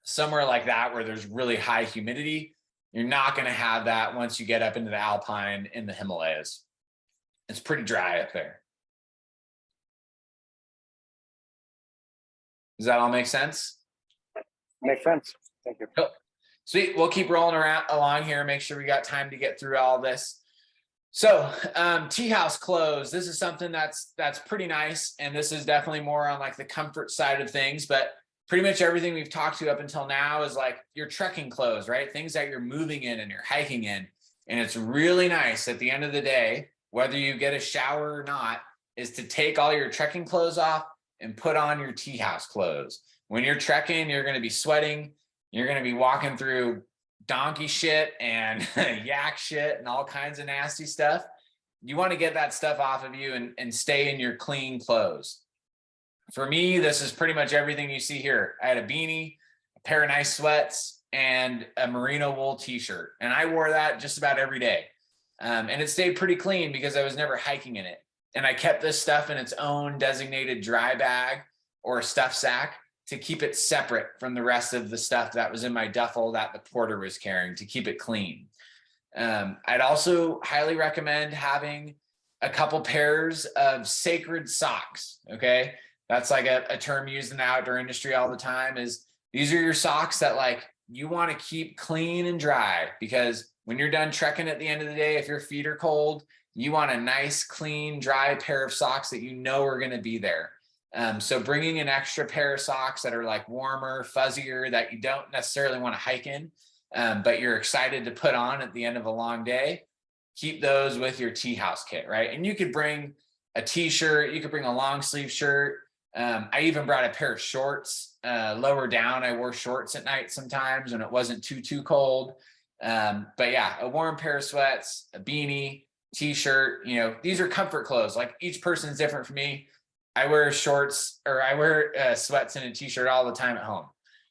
somewhere like that where there's really high humidity. You're not going to have that once you get up into the Alpine in the Himalayas. It's pretty dry up there. Does that all make sense? Makes sense. Thank you. Cool. Sweet. We'll keep rolling along here. Make sure we got time to get through all this. So tea house clothes. This is something that's pretty nice. And this is definitely more on like the comfort side of things, but pretty much everything we've talked to up until now is like your trekking clothes, right? Things that you're moving in and you're hiking in. And it's really nice at the end of the day, whether you get a shower or not, is to take all your trekking clothes off and put on your tea house clothes. When you're trekking, you're going to be sweating. You're going to be walking through donkey shit and yak shit and all kinds of nasty stuff. You want to get that stuff off of you and stay in your clean clothes. For me, this is pretty much everything you see here. I had a beanie, a pair of nice sweats, and a merino wool t-shirt. And I wore that just about every day. And it stayed pretty clean because I was never hiking in it. And I kept this stuff in its own designated dry bag or a stuff sack to keep it separate from the rest of the stuff that was in my duffel that the porter was carrying, to keep it clean. I'd also highly recommend having a couple pairs of sacred socks. Okay. That's like a term used in the outdoor industry all the time. Is these are your socks that like you want to keep clean and dry, because when you're done trekking at the end of the day, if your feet are cold, you want a nice, clean, dry pair of socks that you know are going to be there. So bringing an extra pair of socks that are like warmer, fuzzier, that you don't necessarily want to hike in, but you're excited to put on at the end of a long day, keep those with your tea house kit, right? And you could bring a t-shirt, you could bring a long sleeve shirt. I even brought a pair of shorts. Lower down, I wore shorts at night sometimes when it wasn't too cold. But yeah, a warm pair of sweats, a beanie, t-shirt, you know, these are comfort clothes. Like each person's different for me. I wear shorts, or I wear sweats and a t-shirt all the time at home.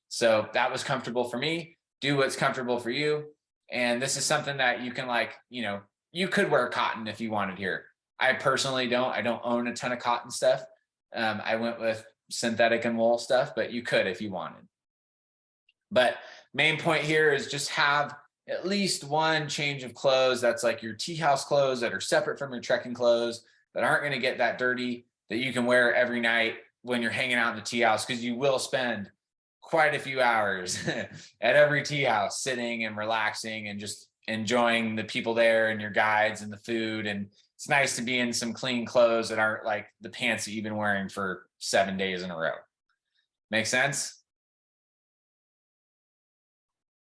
So that was comfortable for me. Do what's comfortable for you. And this is something that you can, like, you know, you could wear cotton if you wanted here. I personally don't. I don't own a ton of cotton stuff. I went with synthetic and wool stuff, but you could if you wanted. But main point here is just have at least one change of clothes that's like your tea house clothes that are separate from your trekking clothes, that aren't going to get that dirty, that you can wear every night when you're hanging out in the tea house, because you will spend quite a few hours at every tea house sitting and relaxing and just enjoying the people there and your guides and the food. And it's nice to be in some clean clothes that aren't like the pants that you've been wearing for 7 days in a row. Make sense?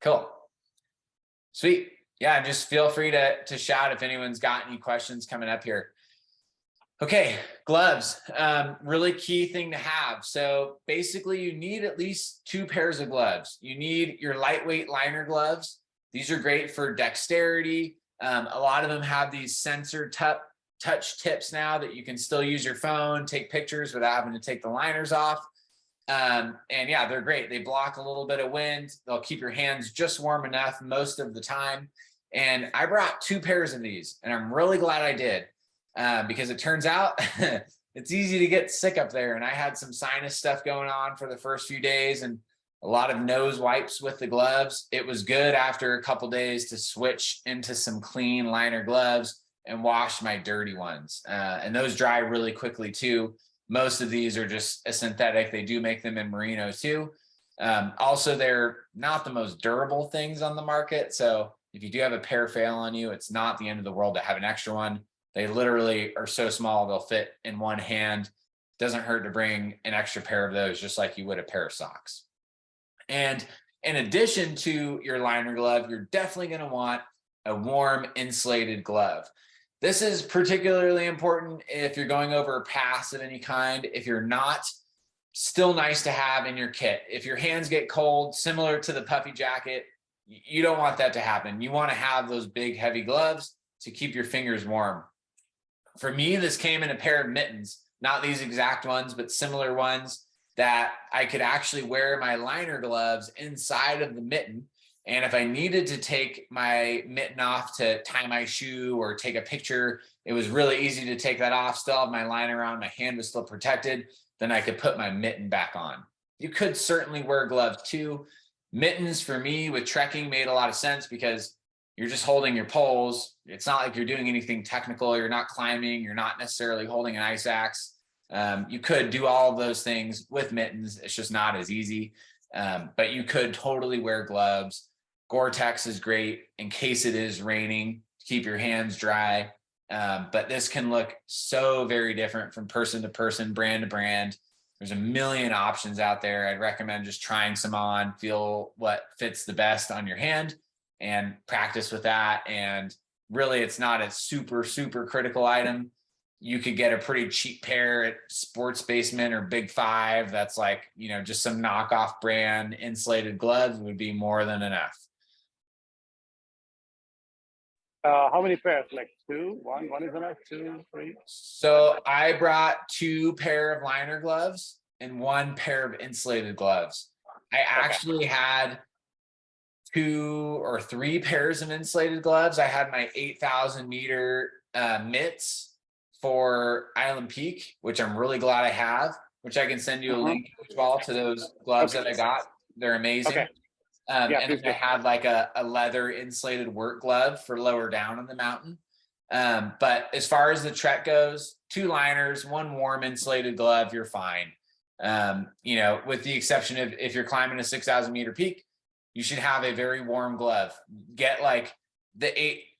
Cool. Sweet. Yeah, just feel free to shout if anyone's got any questions coming up here. Okay, gloves, really key thing to have. So basically you need at least 2 pairs of gloves. You need your lightweight liner gloves. These are great for dexterity. A lot of them have these sensor touch tips now that you can still use your phone, take pictures without having to take the liners off. And yeah, they're great. They block a little bit of wind. They'll keep your hands just warm enough most of the time. And I brought 2 pairs of these, and I'm really glad I did. Because it turns out it's easy to get sick up there. And I had some sinus stuff going on for the first few days and a lot of nose wipes with the gloves. It was good after a couple days to switch into some clean liner gloves and wash my dirty ones. And those dry really quickly too. Most of these are just a synthetic. They do make them in merino too. Also, they're not the most durable things on the market. So if you do have a pair fail on you, it's not the end of the world to have an extra one. They literally are so small, they'll fit in one hand. Doesn't hurt to bring an extra pair of those, just like you would a pair of socks. And in addition to your liner glove, you're definitely going to want a warm insulated glove. This is particularly important if you're going over a pass of any kind. If you're not, still nice to have in your kit. If your hands get cold, similar to the puffy jacket, you don't want that to happen. You want to have those big, heavy gloves to keep your fingers warm. For me, this came in a pair of mittens, not these exact ones, but similar ones that I could actually wear my liner gloves inside of the mitten. And if I needed to take my mitten off to tie my shoe or take a picture, it was really easy to take that off, still have my liner on, my hand was still protected. Then I could put my mitten back on. You could certainly wear gloves too. Mittens for me with trekking made a lot of sense because you're just holding your poles. It's not like you're doing anything technical. You're not climbing. You're not necessarily holding an ice axe. You could do all of those things with mittens. It's just not as easy. But you could totally wear gloves. Gore-Tex is great in case it is raining to keep your hands dry. But this can look so very different from person to person, brand to brand. There's a million options out there. I'd recommend just trying some on, feel what fits the best on your hand, and practice with that. And really, it's not a super critical item. you could get a pretty cheap pair at Sports Basement or Big Five. That's like, just some knockoff brand insulated gloves would be more than enough. How many pairs? Like two? One is enough? Two, three? So I brought 2 pair of liner gloves and 1 pair of insulated gloves. I actually had 2 or 3 pairs of insulated gloves. I had my 8,000 meter mitts for Island Peak, which I'm really glad I have, which I can send you a link as well to those gloves that I got. They're amazing. Okay. And then I had like a leather insulated work glove for lower down on the mountain. But as far as the trek goes, 2 liners, 1 warm insulated glove, you're fine. With the exception of if you're climbing a 6,000 meter peak, you should have a very warm glove. Get like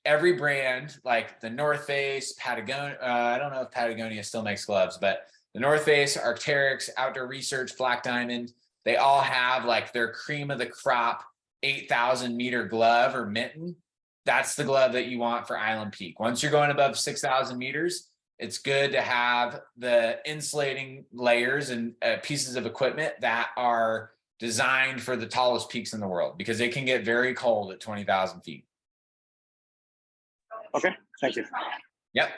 every brand, like the North Face, Patagonia. I don't know if Patagonia still makes gloves, but the North Face, Arc'teryx, Outdoor Research, Black Diamond, they all have like their cream of the crop 8,000 meter glove or mitten. That's the glove that you want for Island Peak. Once you're going above 6,000 meters, it's good to have the insulating layers and pieces of equipment that are designed for the tallest peaks in the world, because it can get very cold at 20,000 feet. Okay, thank you. Yep.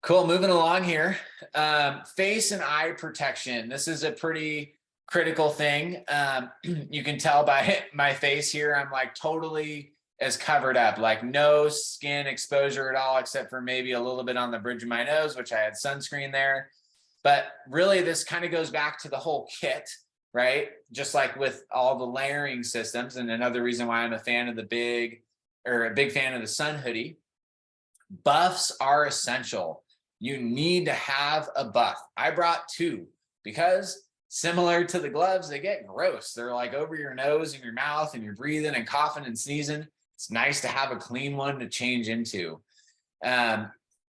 Cool, moving along here. Face and eye protection. This is a pretty critical thing. You can tell by my face here, I'm like totally as covered up, like no skin exposure at all, except for maybe a little bit on the bridge of my nose, which I had sunscreen there. But really, this kind of goes back to the whole kit, right? Just like with all the layering systems. And another reason why I'm a fan of a big fan of the sun hoodie. Buffs are essential. You need to have a buff. I brought 2 because similar to the gloves, they get gross. They're like over your nose and your mouth, and you're breathing and coughing and sneezing. It's nice to have a clean one to change into.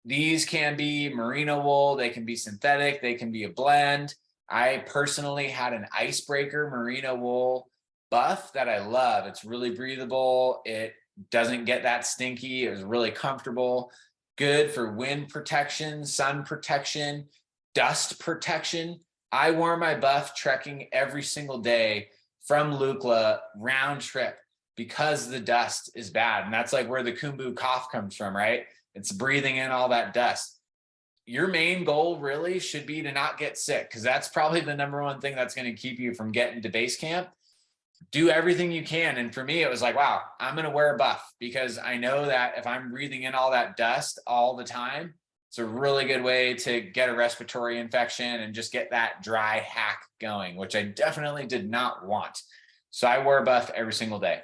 These can be merino wool, they can be synthetic, they can be a blend. I personally had an icebreaker merino wool buff that I love. It's really breathable. It doesn't get that stinky. It was really comfortable. Good for wind protection, sun protection, dust protection. I wore my buff trekking every single day from Lukla round trip because the dust is bad. And that's like where the Kumbu cough comes from, right? It's breathing in all that dust. Your main goal really should be to not get sick, because that's probably the #1 thing that's going to keep you from getting to base camp. Do everything you can. And for me, it was like, wow, I'm going to wear a buff, because I know that if I'm breathing in all that dust all the time, it's a really good way to get a respiratory infection and just get that dry hack going, which I definitely did not want. So I wore a buff every single day.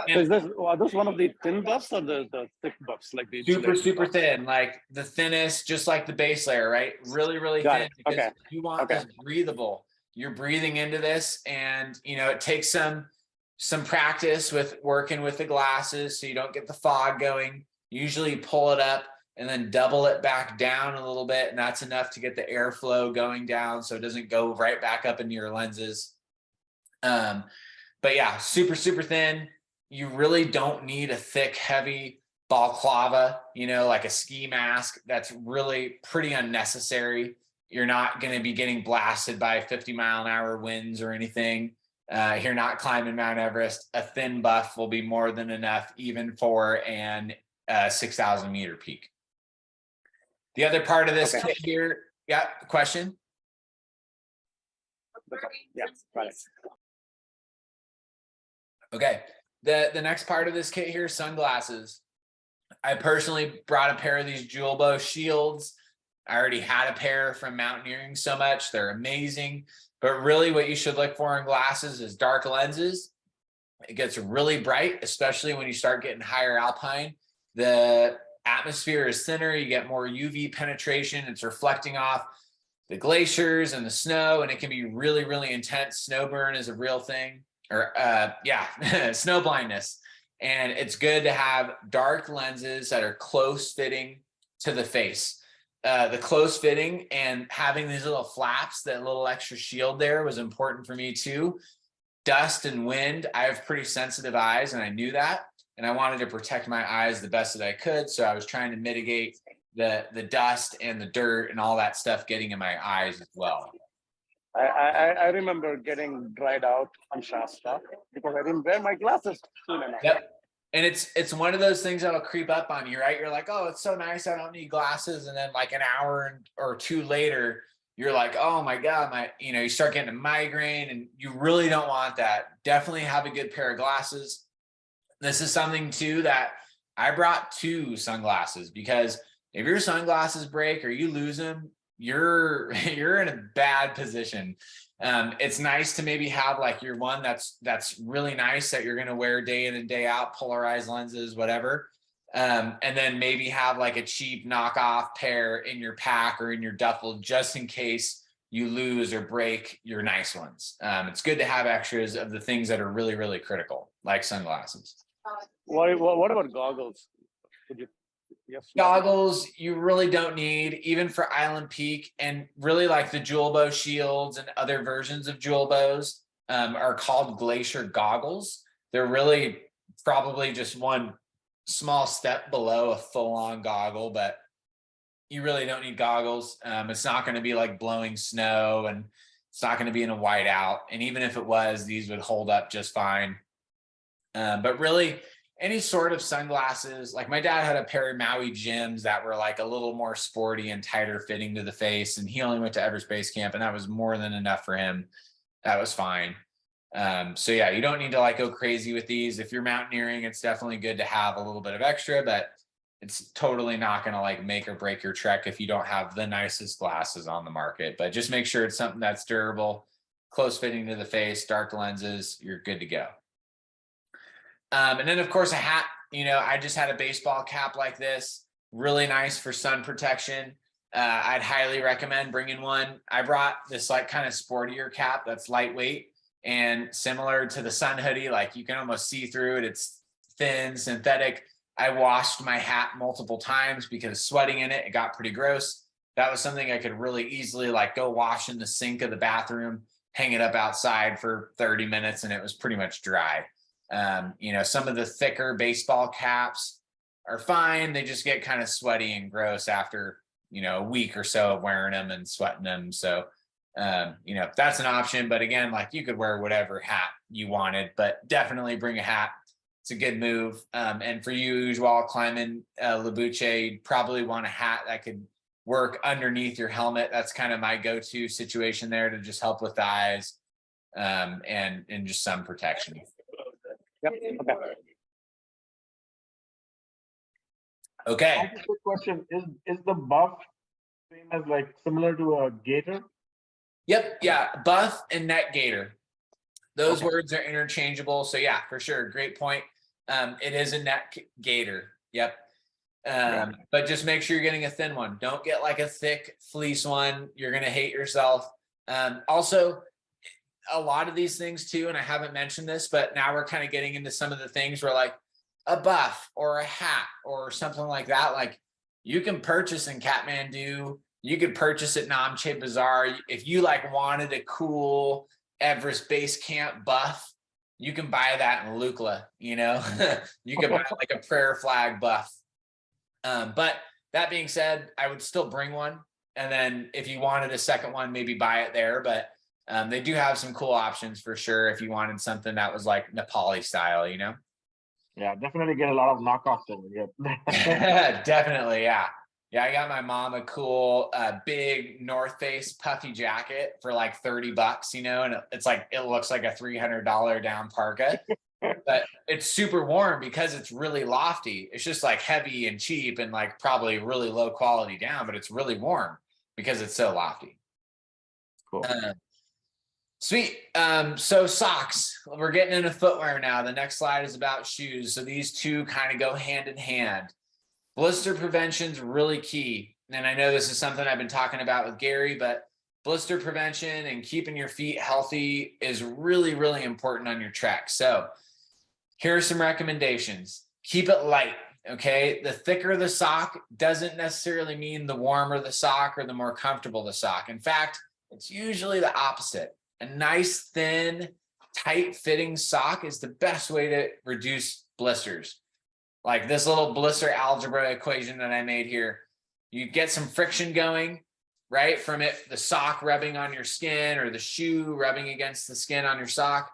So are those one of the thin buffs or the thick buffs? Like the super thin, like the thinnest, just like the base layer, right? Really, really thin. Because you want this breathable. You're breathing into this, and it takes some practice with working with the glasses so you don't get the fog going. Usually pull it up and then double it back down a little bit, and that's enough to get the airflow going down so it doesn't go right back up into your lenses. But yeah, super thin. You really don't need a thick, heavy balaclava, like a ski mask. That's really pretty unnecessary. You're not going to be getting blasted by 50-mile-an-hour winds or anything. You're not climbing Mount Everest. A thin buff will be more than enough, even for an 6,000 meter peak. The other part of this kit here, question? Yeah, got it. Okay. The next part of this kit here, sunglasses. I personally brought a pair of these Jewel Bow shields. I already had a pair from mountaineering so much. They're amazing. But really what you should look for in glasses is dark lenses. It gets really bright, especially when you start getting higher alpine. The atmosphere is thinner. You get more UV penetration. It's reflecting off the glaciers and the snow, and it can be really, really intense. Snow burn is a real thing. Or snow blindness. And it's good to have dark lenses that are close fitting to the face. The close fitting and having these little flaps, that little extra shield there, was important for me too. Dust and wind, I have pretty sensitive eyes, and I knew that. And I wanted to protect my eyes the best that I could. So I was trying to mitigate the dust and the dirt and all that stuff getting in my eyes as well. I remember getting dried out on Shasta because I didn't wear my glasses soon enough. Yep. And it's one of those things that'll creep up on you, right? You're like, oh, it's so nice, I don't need glasses. And then like an hour or two later, you're like, oh my God, you start getting a migraine, and you really don't want that. Definitely have a good pair of glasses. This is something too that I brought 2 sunglasses, because if your sunglasses break or you lose them, you're in a bad position. It's nice to maybe have like your one that's really nice that you're going to wear day in and day out, polarized lenses, whatever. And then maybe have like a cheap knockoff pair in your pack or in your duffel, just in case you lose or break your nice ones. It's good to have extras of the things that are really, really critical, like sunglasses. What about goggles? Yes. Goggles you really don't need, even for Island Peak, and really like the Jewel Bow shields and other versions of Jewel Bows are called Glacier goggles. They're really probably just one small step below a full-on goggle, but you really don't need goggles. It's not going to be like blowing snow, and it's not going to be in a whiteout. And even if it was, these would hold up just fine. But really, any sort of sunglasses, like my dad had a pair of Maui Jims that were like a little more sporty and tighter fitting to the face, and he only went to Everest Base Camp, and that was more than enough for him. That was fine. So yeah, you don't need to like go crazy with these. If you're mountaineering, it's definitely good to have a little bit of extra, but it's totally not going to like make or break your trek if you don't have the nicest glasses on the market. But just make sure it's something that's durable, close fitting to the face, dark lenses, you're good to go. And then of course a hat. I just had a baseball cap like this, really nice for sun protection. I'd highly recommend bringing one. I brought this like kind of sportier cap that's lightweight and similar to the sun hoodie. Like you can almost see through it. It's thin, synthetic. I washed my hat multiple times because sweating in it got pretty gross. That was something I could really easily like go wash in the sink of the bathroom, hang it up outside for 30 minutes, and it was pretty much dry. Some of the thicker baseball caps are fine. They just get kind of sweaty and gross after, a week or so of wearing them and sweating them. So, that's an option. But again, like you could wear whatever hat you wanted, but definitely bring a hat. It's a good move. And for you, Ujwal, climbing Labuche, you'd probably want a hat that could work underneath your helmet. That's kind of my go-to situation there to just help with the eyes and just sun protection. Yep. Okay. Quick question: Is the buff same as like similar to a gator? Yep. Yeah. Buff and net gator. Those words are interchangeable. So yeah, for sure. Great point. It is a net gator. Yep. But just make sure you're getting a thin one. Don't get like a thick fleece one. You're going to hate yourself. Also, a lot of these things too, and I haven't mentioned this, but now we're kind of getting into some of the things where like a buff or a hat or something like that, like you can purchase in Kathmandu, you could purchase at Namche Bazaar. If you like wanted a cool Everest Base Camp buff, you can buy that in Lukla, you can buy like a prayer flag buff. But that being said, I would still bring one. And then if you wanted a second one, maybe buy it there. But they do have some cool options for sure if you wanted something that was like Nepali style, Yeah, definitely get a lot of knockoffs over here. Definitely, yeah. I got my mom a cool big North Face puffy jacket for like $30, and it's like it looks like a $300 down parka, but it's super warm because it's really lofty. It's just like heavy and cheap and like probably really low quality down, but it's really warm because it's so lofty. Cool. Sweet. So socks, we're getting into footwear now. The next slide is about shoes. So these two kind of go hand in hand. Blister prevention is really key. And I know this is something I've been talking about with Gary, but blister prevention and keeping your feet healthy is really, really important on your trek. So here are some recommendations. Keep it light. Okay. The thicker the sock doesn't necessarily mean the warmer the sock or the more comfortable the sock. In fact, it's usually the opposite. A nice, thin, tight-fitting sock is the best way to reduce blisters. Like this little blister algebra equation that I made here. you get some friction going, right? From it, the sock rubbing on your skin or the shoe rubbing against the skin on your sock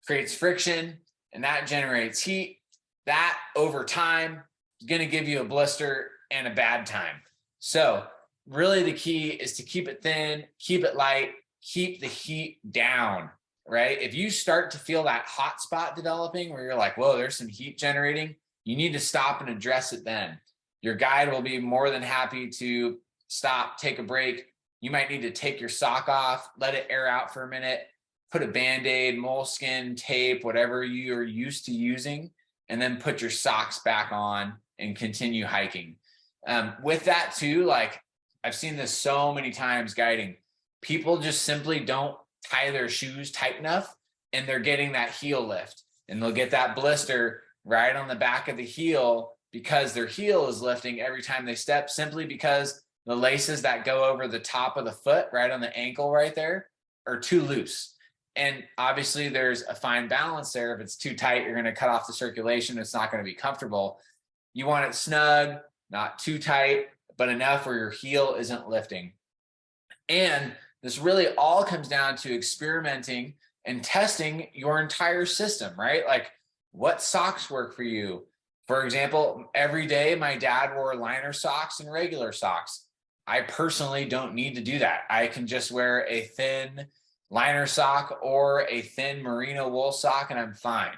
creates friction, and that generates heat. That over time is going to give you a blister and a bad time. So really the key is to keep it thin, keep it light, keep the heat down, right? If you start to feel that hot spot developing where you're like, whoa, there's some heat generating, you need to stop and address it then. Your guide will be more than happy to stop, take a break. You might need to take your sock off, let it air out for a minute, put a Band-Aid, moleskin, tape, whatever you're used to using, and then put your socks back on and continue hiking. With that too, like I've seen this so many times guiding, people just simply don't tie their shoes tight enough and they're getting that heel lift, and they'll get that blister right on the back of the heel because their heel is lifting every time they step, simply because the laces that go over the top of the foot, right on the ankle right there, are too loose. And obviously there's a fine balance there. If it's too tight, you're going to cut off the circulation. It's not going to be comfortable. You want it snug, not too tight, but enough where your heel isn't lifting. And this really all comes down to experimenting and testing your entire system, right? Like, what socks work for you? For example, every day my dad wore liner socks and regular socks. I personally don't need to do that. I can just wear a thin liner sock or a thin merino wool sock and I'm fine.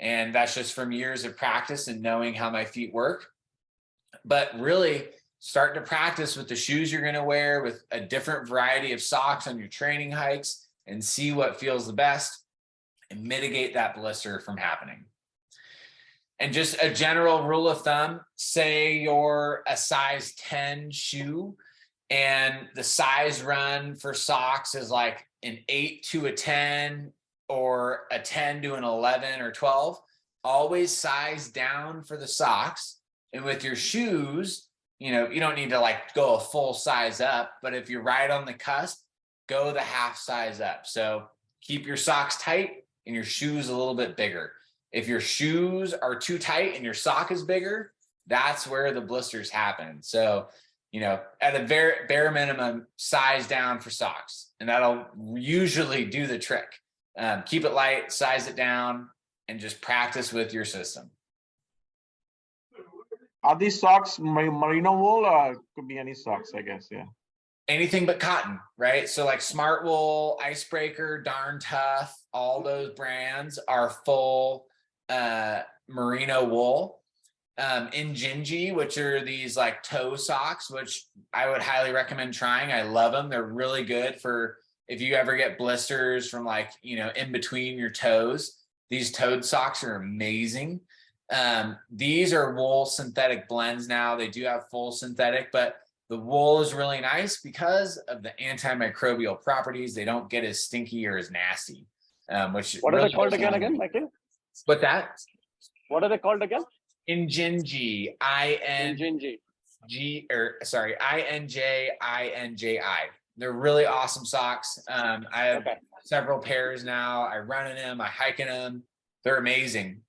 And that's just from years of practice and knowing how my feet work. But really start to practice with the shoes you're going to wear, with a different variety of socks on your training hikes, and see what feels the best and mitigate that blister from happening. And just a general rule of thumb, say you're a size 10 shoe and the size run for socks is like an 8 to a 10 or a 10 to an 11 or 12, always size down for the socks. And with your shoes, you know, you don't need to like go a full size up, but if you're right on the cusp, go the half size up. So keep your socks tight and your shoes a little bit bigger. If your shoes are too tight and your sock is bigger, that's where the blisters happen. So, you know, at a very bare minimum, size down for socks, and that'll usually do the trick. Keep it light, size it down, and just practice with your system. Are these socks merino wool, or could be any socks, I guess? Yeah. Anything but cotton, right? So like Smart Wool, Icebreaker, Darn Tough, all those brands are full merino wool. Injinji, which are these like toe socks, which I would highly recommend trying. I love them. They're really good for if you ever get blisters from like, you know, in between your toes. These toed socks are amazing. These are wool synthetic blends now. They do have full synthetic, but the wool is really nice because of the antimicrobial properties. They don't get as stinky or as nasty. Which what really are they called again, Michael? What's that? What are they called again? Injinji, Injinji. INJINJI. They're really awesome socks. I have several pairs now. I run in them, I hike in them. They're amazing.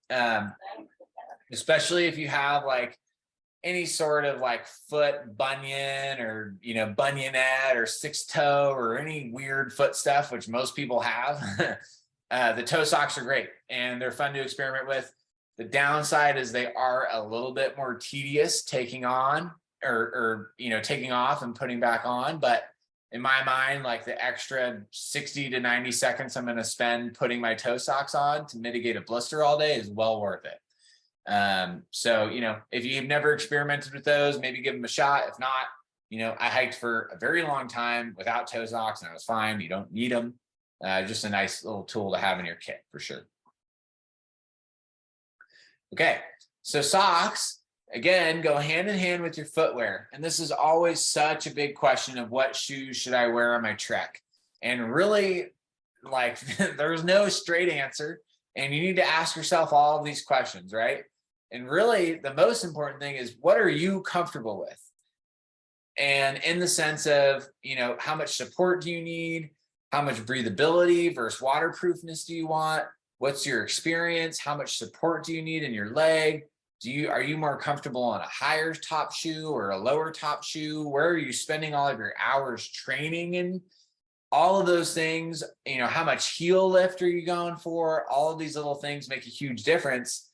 Especially if you have like any sort of like foot bunion or, you know, bunionette or six toe or any weird foot stuff, which most people have. The toe socks are great and they're fun to experiment with. The downside is they are a little bit more tedious taking on or you know, taking off and putting back on. But in my mind, like the extra 60 to 90 seconds I'm going to spend putting my toe socks on to mitigate a blister all day is well worth it. So, you know, if you've never experimented with those, maybe give them a shot. If not, you know, I hiked for a very long time without toe socks and I was fine. You don't need them. Just a nice little tool to have in your kit for sure. Okay, so socks, again, go hand in hand with your footwear. And this is always such a big question of what shoes should I wear on my trek? And really, like, there's no straight answer. And you need to ask yourself all of these questions, right? And really, the most important thing is, what are you comfortable with? And in the sense of, you know, how much support do you need? How much breathability versus waterproofness do you want? What's your experience? How much support do you need in your leg? Are you more comfortable on a higher top shoe or a lower top shoe? Where are you spending all of your hours training in? All of those things, how much heel lift are you going for? All of these little things make a huge difference.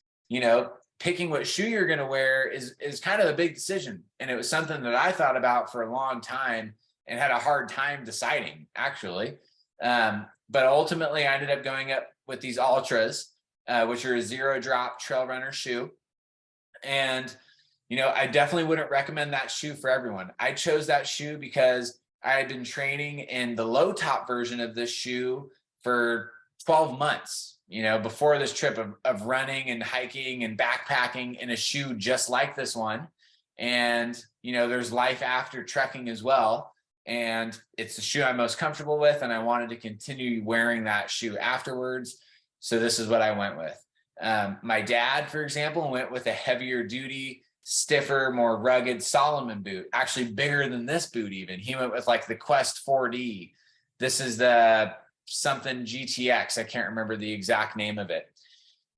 Picking what shoe you're going to wear is kind of a big decision. And it was something that I thought about for a long time and had a hard time deciding, actually. But ultimately, I ended up going up with these Ultras, which are a 0-drop trail runner shoe. And, I definitely wouldn't recommend that shoe for everyone. I chose that shoe because I had been training in the low top version of this shoe for 12 months, before this trip of running and hiking and backpacking in a shoe just like this one. And, there's life after trekking as well. And it's the shoe I'm most comfortable with. And I wanted to continue wearing that shoe afterwards. So this is what I went with. My dad, for example, went with a heavier duty, stiffer, more rugged Solomon boot, actually bigger than this boot even. He went with like the Quest 4D. This is the something GTX. I can't remember the exact name of it.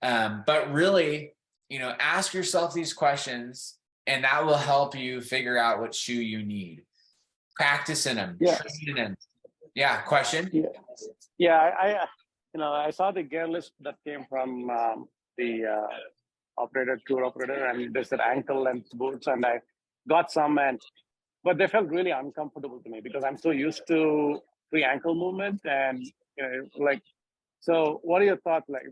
But really, ask yourself these questions and that will help you figure out what shoe you need. Practice in them. Yeah. Train in them. Yeah. Question? Yeah. I saw the gear list that came from the tour operator, and they said ankle length boots, and I got some, but they felt really uncomfortable to me because I'm so used to free ankle movement, and so what are your thoughts? Like,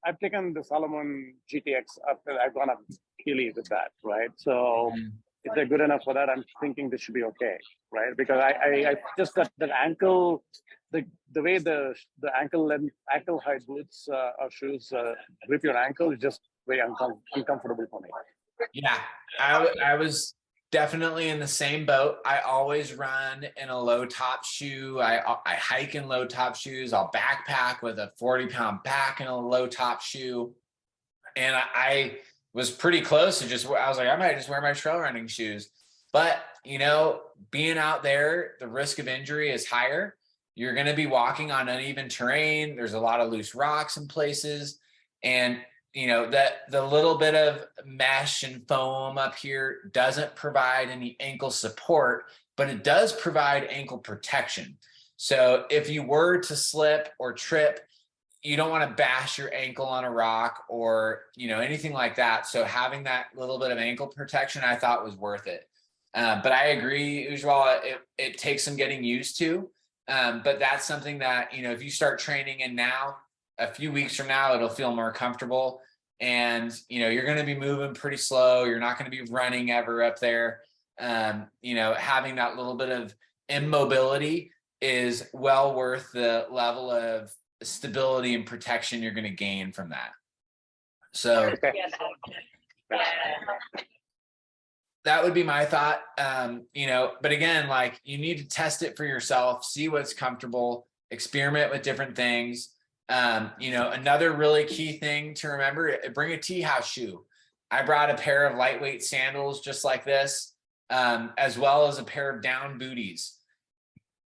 I've taken the Solomon GTX up, I've gone up Keely with that, right? So if they're good enough for that, I'm thinking this should be okay, right? Because I just got the ankle, the way the ankle height boots or shoes grip your ankle is just very uncomfortable for me. Yeah, I was definitely in the same boat. I always run in a low top shoe. I hike in low top shoes. I'll backpack with a 40-pound pack in a low top shoe. And I was pretty close to I was like, I might just wear my trail running shoes. But, being out there, the risk of injury is higher. You're going to be walking on uneven terrain. There's a lot of loose rocks in places. And, that the little bit of mesh and foam up here doesn't provide any ankle support, but it does provide ankle protection. So if you were to slip or trip, you don't want to bash your ankle on a rock or, anything like that. So having that little bit of ankle protection, I thought was worth it. But I agree, Ujjwal, it takes some getting used to. But that's something that, if you start training in now, a few weeks from now, it'll feel more comfortable. And, you're going to be moving pretty slow. You're not going to be running ever up there. Having that little bit of immobility is well worth the level of stability and protection you're going to gain from that. So that would be my thought. But again, you need to test it for yourself, see what's comfortable, experiment with different things. Another really key thing to remember, bring a tea house shoe. I brought a pair of lightweight sandals just like this, as well as a pair of down booties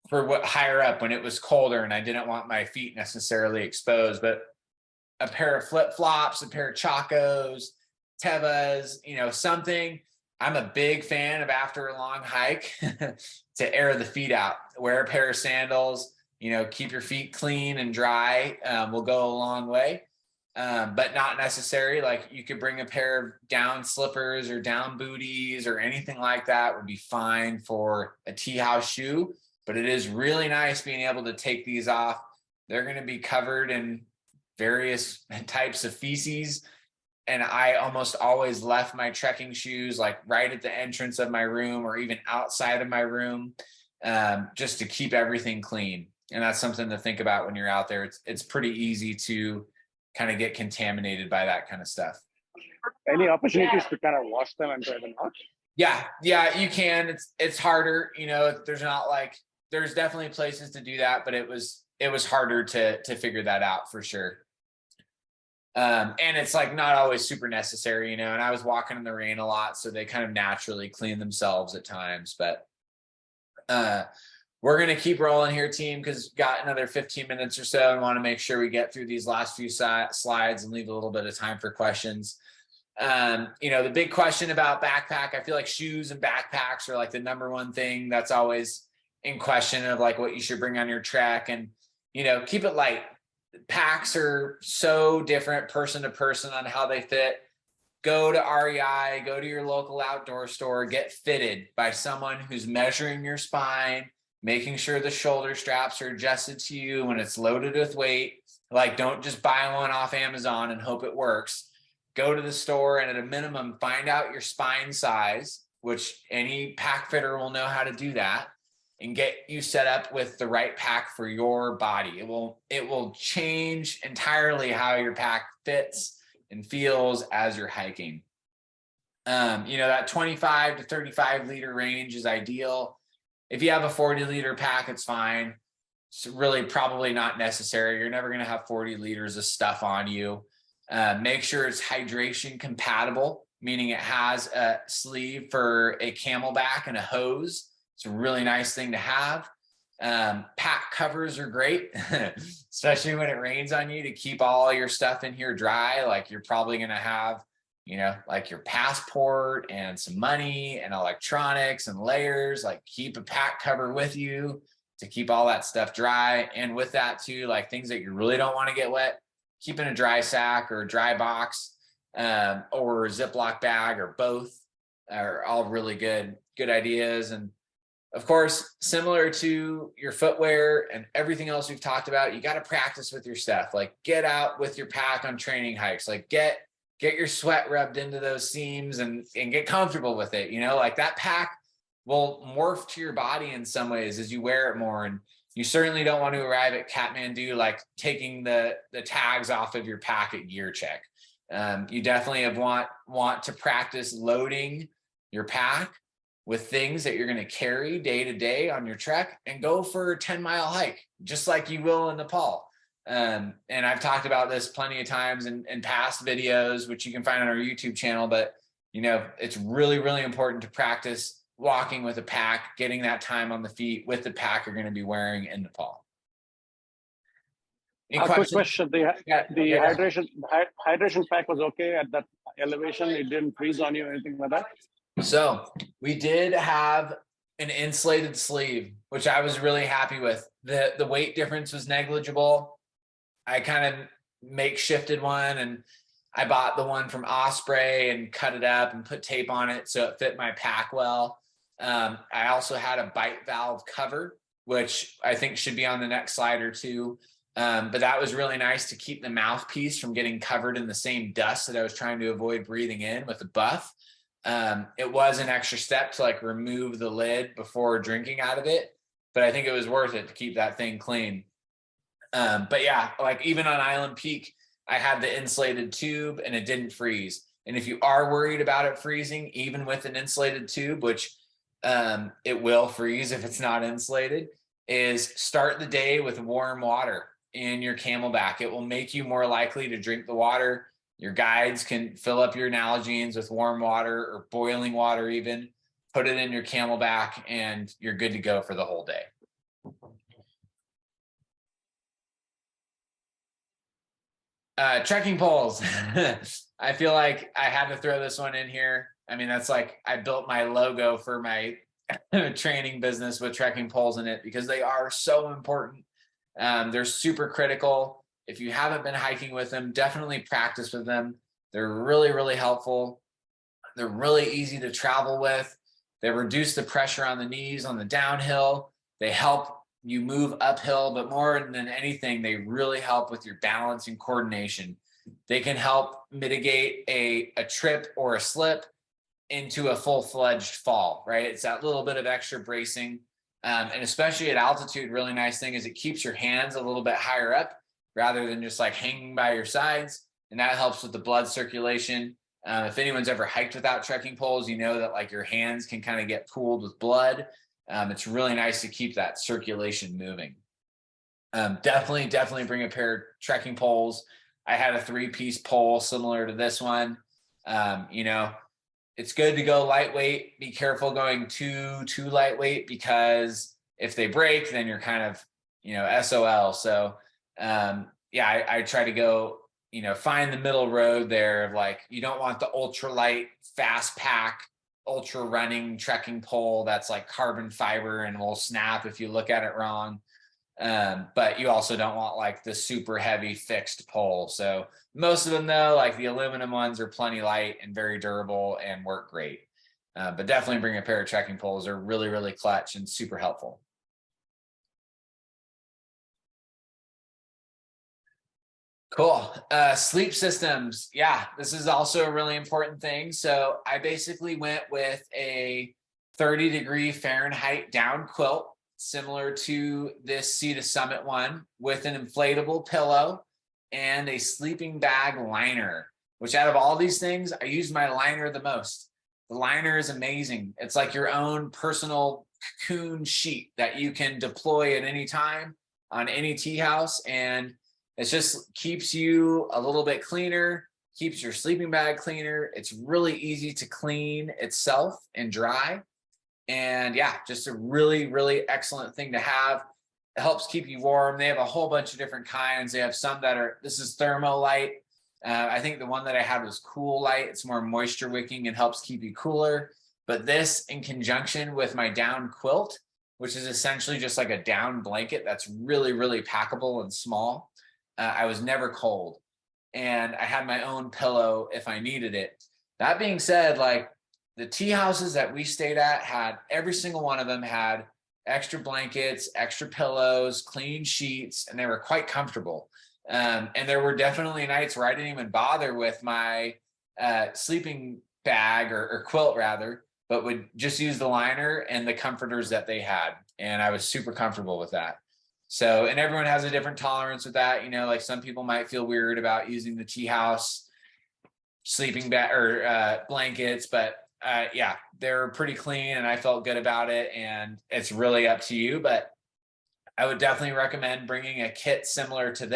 for what higher up when it was colder and I didn't want my feet necessarily exposed, but a pair of flip-flops, a pair of Chacos, Tevas, something. I'm a big fan of after a long hike to air the feet out. Wear a pair of sandals, keep your feet clean and dry, will go a long way, but not necessary. Like you could bring a pair of down slippers or down booties or anything like that would be fine for a tea house shoe. But it is really nice being able to take these off. They're going to be covered in various types of feces. And I almost always left my trekking shoes right at the entrance of my room or even outside of my room, just to keep everything clean. And that's something to think about when you're out there. It's pretty easy to kind of get contaminated by that kind of stuff. Any opportunities to kind of wash them and dry them out? Yeah, you can. It's harder, there's definitely places to do that, but it was harder to figure that out for sure. And it's not always super necessary, and I was walking in the rain a lot, so they kind of naturally clean themselves at times, but we're going to keep rolling here, team, because we've got another 15 minutes or so. I want to make sure we get through these last few slides and leave a little bit of time for questions. The big question about backpack, I feel like shoes and backpacks are like the number one thing that's always in question of like what you should bring on your trek, and, keep it light. Packs are so different person to person on how they fit. Go to REI, go to your local outdoor store, get fitted by someone who's measuring your spine, making sure the shoulder straps are adjusted to you when it's loaded with weight. Like, don't just buy one off Amazon and hope it works. Go to the store and at a minimum, find out your spine size, which any pack fitter will know how to do that, and get you set up with the right pack for your body. It will change entirely how your pack fits and feels as you're hiking. That 25 to 35 liter range is ideal. If you have a 40 liter pack, it's fine. It's really probably not necessary. You're never going to have 40 liters of stuff on you. Make sure it's hydration compatible, meaning it has a sleeve for a camelback and a hose. It's a really nice thing to have. Pack covers are great, especially when it rains on you, to keep all your stuff in here dry. Like, you're probably going to have, like your passport and some money and electronics and layers. Like, keep a pack cover with you to keep all that stuff dry. And with that too, like things that you really don't want to get wet, keep in a dry sack or a dry box, or a Ziploc bag, or both are all really good ideas. And of course, similar to your footwear and everything else we've talked about, you got to practice with your stuff. Like, get out with your pack on training hikes. Like, get your sweat rubbed into those seams and get comfortable with it. Like, that pack will morph to your body in some ways as you wear it more. And you certainly don't want to arrive at Kathmandu like taking the tags off of your pack at gear check. You definitely want to practice loading your pack with things that you're going to carry day to day on your trek, and go for a 10-mile hike, just like you will in Nepal. And I've talked about this plenty of times in past videos, which you can find on our YouTube channel, but it's really, really important to practice walking with a pack, getting that time on the feet with the pack you're going to be wearing in Nepal. A quick question. The hydration pack was okay at that elevation? It didn't freeze on you or anything like that? So we did have an insulated sleeve, which I was really happy with. The weight difference was negligible. I kind of makeshifted one, and I bought the one from Osprey and cut it up and put tape on it so it fit my pack well. I also had a bite valve cover, which I think should be on the next slide or two. But that was really nice to keep the mouthpiece from getting covered in the same dust that I was trying to avoid breathing in with the buff. It was an extra step to like remove the lid before drinking out of it, but I think it was worth it to keep that thing clean. But yeah, like even on Island Peak, I had the insulated tube and it didn't freeze. And if you are worried about it freezing, even with an insulated tube, which it will freeze if it's not insulated, is start the day with warm water in your camelback. It will make you more likely to drink the water. Your guides can fill up your Nalgene's with warm water or boiling water even, put it in your camelback, and you're good to go for the whole day. Trekking poles. I feel like I had to throw this one in here. I mean, that's like, I built my logo for my training business with trekking poles in it because they are so important. They're super critical. If you haven't been hiking with them, definitely practice with them. They're really, really helpful. They're really easy to travel with. They reduce the pressure on the knees on the downhill. They help you move uphill, but more than anything, they really help with your balance and coordination. They can help mitigate a trip or a slip into a full-fledged fall, right? It's that little bit of extra bracing. And especially at altitude, really nice thing is it keeps your hands a little bit higher up rather than just like hanging by your sides. And that helps with the blood circulation. If anyone's ever hiked without trekking poles, you know that like your hands can kind of get pooled with blood. It's really nice to keep that circulation moving. Definitely bring a pair of trekking poles. I had a 3-piece pole similar to this one. It's good to go lightweight. Be careful going too lightweight, because if they break, then you're kind of, SOL. So I try to go find the middle road there of like, you don't want the ultralight, fast pack, ultra running trekking pole that's like carbon fiber and will snap if you look at it wrong. But you also don't want like the super heavy fixed pole. So most of them though, like the aluminum ones, are plenty light and very durable and work great. But definitely bring a pair of trekking poles. They're really, really clutch and super helpful. Cool. Sleep systems. Yeah, this is also a really important thing. So I basically went with a 30-degree Fahrenheit down quilt, similar to this Sea to Summit one, with an inflatable pillow and a sleeping bag liner, which out of all these things, I use my liner the most. The liner is amazing. It's like your own personal cocoon sheet that you can deploy at any time on any tea house, and it just keeps you a little bit cleaner, keeps your sleeping bag cleaner. It's really easy to clean itself and dry. And yeah, just a really, really excellent thing to have. It helps keep you warm. They have a whole bunch of different kinds. They have some that are, this is Thermolight. I think the one that I had was Cool Light. It's more moisture wicking and helps keep you cooler. But this, in conjunction with my down quilt, which is essentially just like a down blanket that's really, really packable and small, I was never cold, and I had my own pillow if I needed it. That being said, like the tea houses that we stayed at had, every single one of them had extra blankets, extra pillows, clean sheets, and they were quite comfortable. And there were definitely nights where I didn't even bother with my sleeping bag or quilt rather, but would just use the liner and the comforters that they had. And I was super comfortable with that. So, and everyone has a different tolerance with that. Like some people might feel weird about using the tea house sleeping bag or blankets, but yeah, they're pretty clean and I felt good about it, and it's really up to you. But I would definitely recommend bringing a kit similar to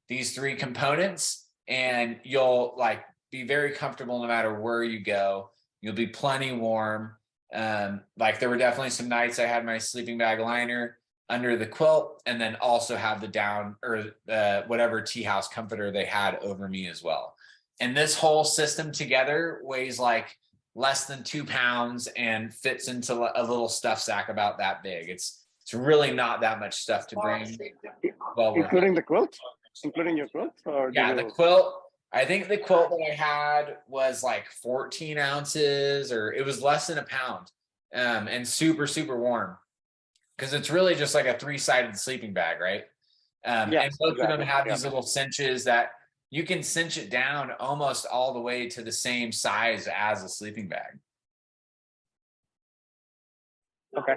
these 3 components, and you'll like be very comfortable no matter where you go. You'll be plenty warm. Like there were definitely some nights I had my sleeping bag liner under the quilt, and then also have the down or whatever tea house comforter they had over me as well. And this whole system together weighs like less than 2 pounds and fits into a little stuff sack about that big. It's really not that much stuff to bring. Well, including the quilt, including your quilt, or yeah, the quilt. I think the quilt that I had was like 14 ounces, or it was less than a pound, and super, super warm. Because it's really just like a 3-sided sleeping bag, right? Yes, and both exactly. of them have these little cinches that you can cinch it down almost all the way to the same size as a sleeping bag. Okay.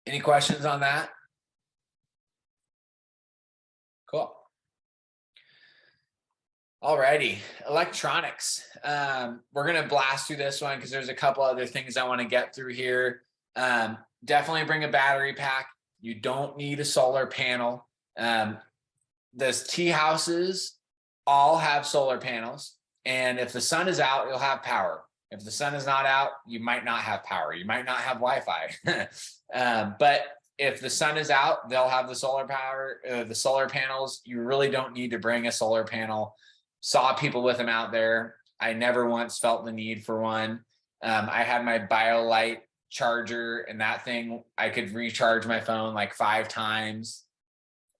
Any questions on that? Cool. Alrighty, electronics. We're gonna blast through this one because there's a couple other things I want to get through here. Definitely bring a battery pack. You don't need a solar panel. Those tea houses all have solar panels, and if the sun is out, you'll have power. If the sun is not out, you might not have power. You might not have Wi-Fi. But if the sun is out, they'll have the solar power, the solar panels. You really don't need to bring a solar panel. Saw people with them out there. I never once felt the need for one. I had my BioLite charger, and that thing, I could recharge my phone like 5 times.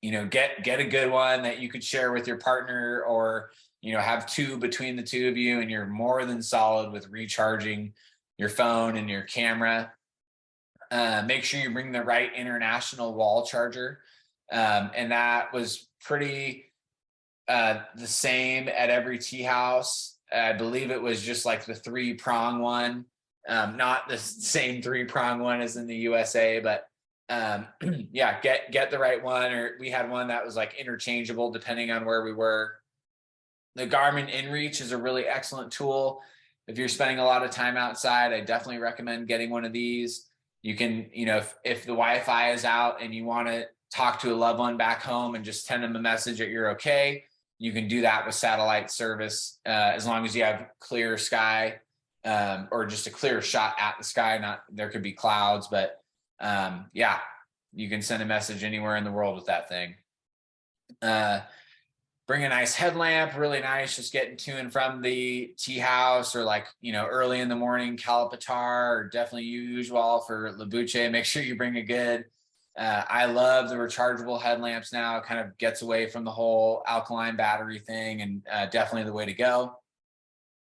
Get a good one that you could share with your partner, or have 2 between the 2 of you, and you're more than solid with recharging your phone and your camera. Make sure you bring the right international wall charger, and that was pretty the same at every tea house. I believe it was just like the 3-prong one, not the same 3-prong one as in the USA, but yeah, get the right one. Or we had one that was like interchangeable depending on where we were. The Garmin InReach is a really excellent tool. If you're spending a lot of time outside, I definitely recommend getting one of these. You can, if the Wi-Fi is out and you want to talk to a loved one back home and just send them a message that you're okay, you can do that with satellite service, as long as you have clear sky, or just a clear shot at the sky. There could be clouds, but yeah, you can send a message anywhere in the world with that thing. Bring a nice headlamp, really nice, just getting to and from the tea house, or like, early in the morning, Kalapatar, or definitely usual for Labuche. Make sure you bring a good, I love the rechargeable headlamps now. It kind of gets away from the whole alkaline battery thing, and definitely the way to go.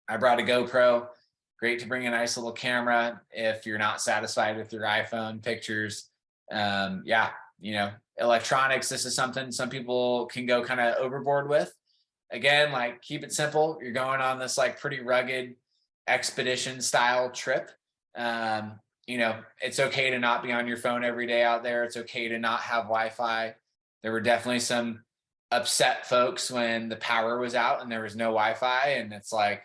I brought a GoPro. Great to bring a nice little camera if you're not satisfied with your iPhone pictures. Yeah, electronics, this is something some people can go kind of overboard with. Again, like, keep it simple. You're going on this like pretty rugged expedition style trip. It's okay to not be on your phone every day out there. It's okay to not have Wi-Fi. There were definitely some upset folks when the power was out and there was no Wi-Fi, and it's like,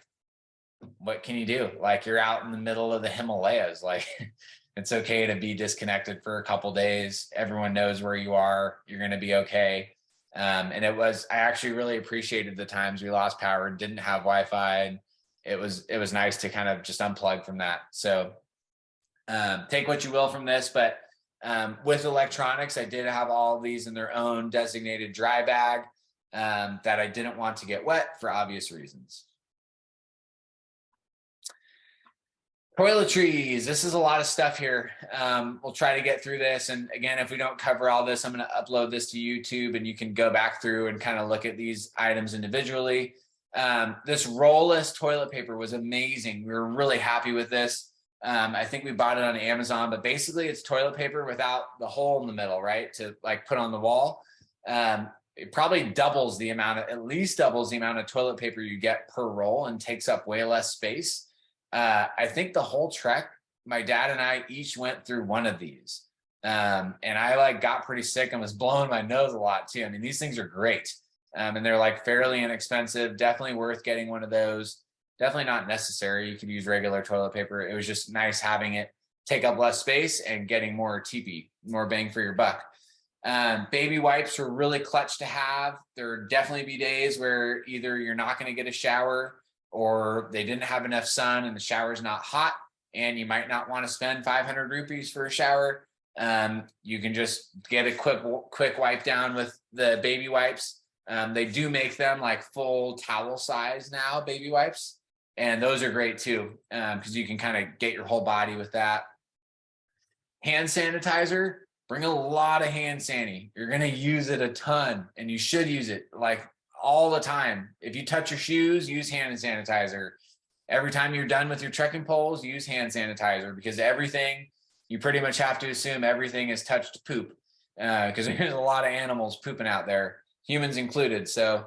what can you do? Like, you're out in the middle of the Himalayas. Like, it's okay to be disconnected for a couple days. Everyone knows where you are. You're going to be okay. And I actually really appreciated the times we lost power and didn't have Wi-Fi. And it was nice to kind of just unplug from that. So take what you will from this, but with electronics, I did have all of these in their own designated dry bag that I didn't want to get wet for obvious reasons. Toiletries. This is a lot of stuff here. We'll try to get through this. And again, if we don't cover all this, I'm going to upload this to YouTube and you can go back through and kind of look at these items individually. This roll-less toilet paper was amazing. We were really happy with this. I think we bought it on Amazon, but basically it's toilet paper without the hole in the middle, right? To like put on the wall. It probably at least doubles the amount of toilet paper you get per roll and takes up way less space. I think the whole trek, my dad and I each went through one of these. And I like got pretty sick and was blowing my nose a lot too. I mean, these things are great. And they're like fairly inexpensive, definitely worth getting one of those. Definitely not necessary. You could use regular toilet paper. It was just nice having it take up less space and getting more TP, more bang for your buck. Baby wipes were really clutch to have. There definitely be days where either you're not going to get a shower, or they didn't have enough sun and the shower's not hot, and you might not want to spend 500 rupees for a shower. You can just get a quick wipe down with the baby wipes. They do make them like full towel size now, baby wipes. And those are great too, because you can kind of get your whole body with that. Hand sanitizer, bring a lot of hand sani. You're going to use it a ton, and you should use it like all the time. If you touch your shoes, use hand sanitizer. Every time you're done with your trekking poles, use hand sanitizer, because you pretty much have to assume everything is touched poop, because there's a lot of animals pooping out there, humans included. So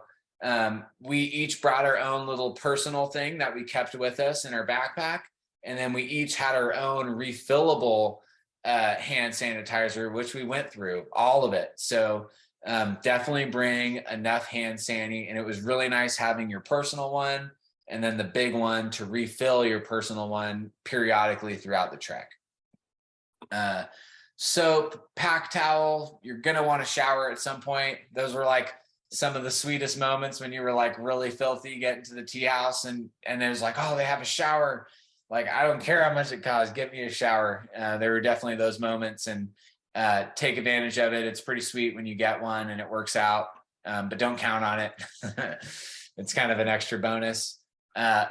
we each brought our own little personal thing that we kept with us in our backpack. And then we each had our own refillable hand sanitizer, which we went through all of it. So definitely bring enough hand sani. And it was really nice having your personal one and then the big one to refill your personal one periodically throughout the trek. Soap, pack towel, you're going to want to shower at some point. Those were like some of the sweetest moments when you were like really filthy getting to the tea house and it was like, oh, they have a shower. Like, I don't care how much it costs, get me a shower. There were definitely those moments, and take advantage of it. It's pretty sweet when you get one and it works out, but don't count on it. It's kind of an extra bonus.